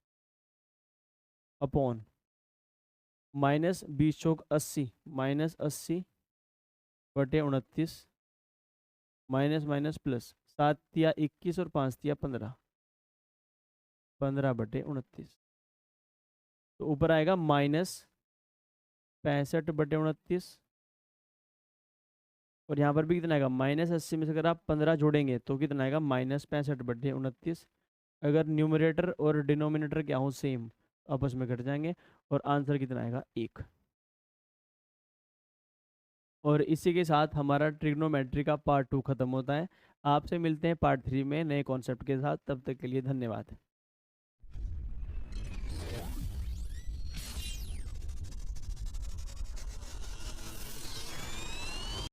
upon -20 × 80 -80/29 minus minus plus 7 × 21 और 5 × 15 15/29। तो ऊपर आएगा -65/29, और यहाँ पर भी कितना आएगा, -80 में से अगर आप 15 जोड़ेंगे तो कितना आएगा, -65/29। अगर न्यूमरेटर और डिनोमिनेटर क्या हो सेम, आपस में घट जाएंगे, और आंसर कितना आएगा, 1। और इसी के साथ हमारा ट्रिग्नोमेट्री का पार्ट 2 खत्म होता है। आपसे मिलते हैं पार्ट 3 में नए कॉन्सेप्ट के साथ। तब तक के लिए धन्यवाद।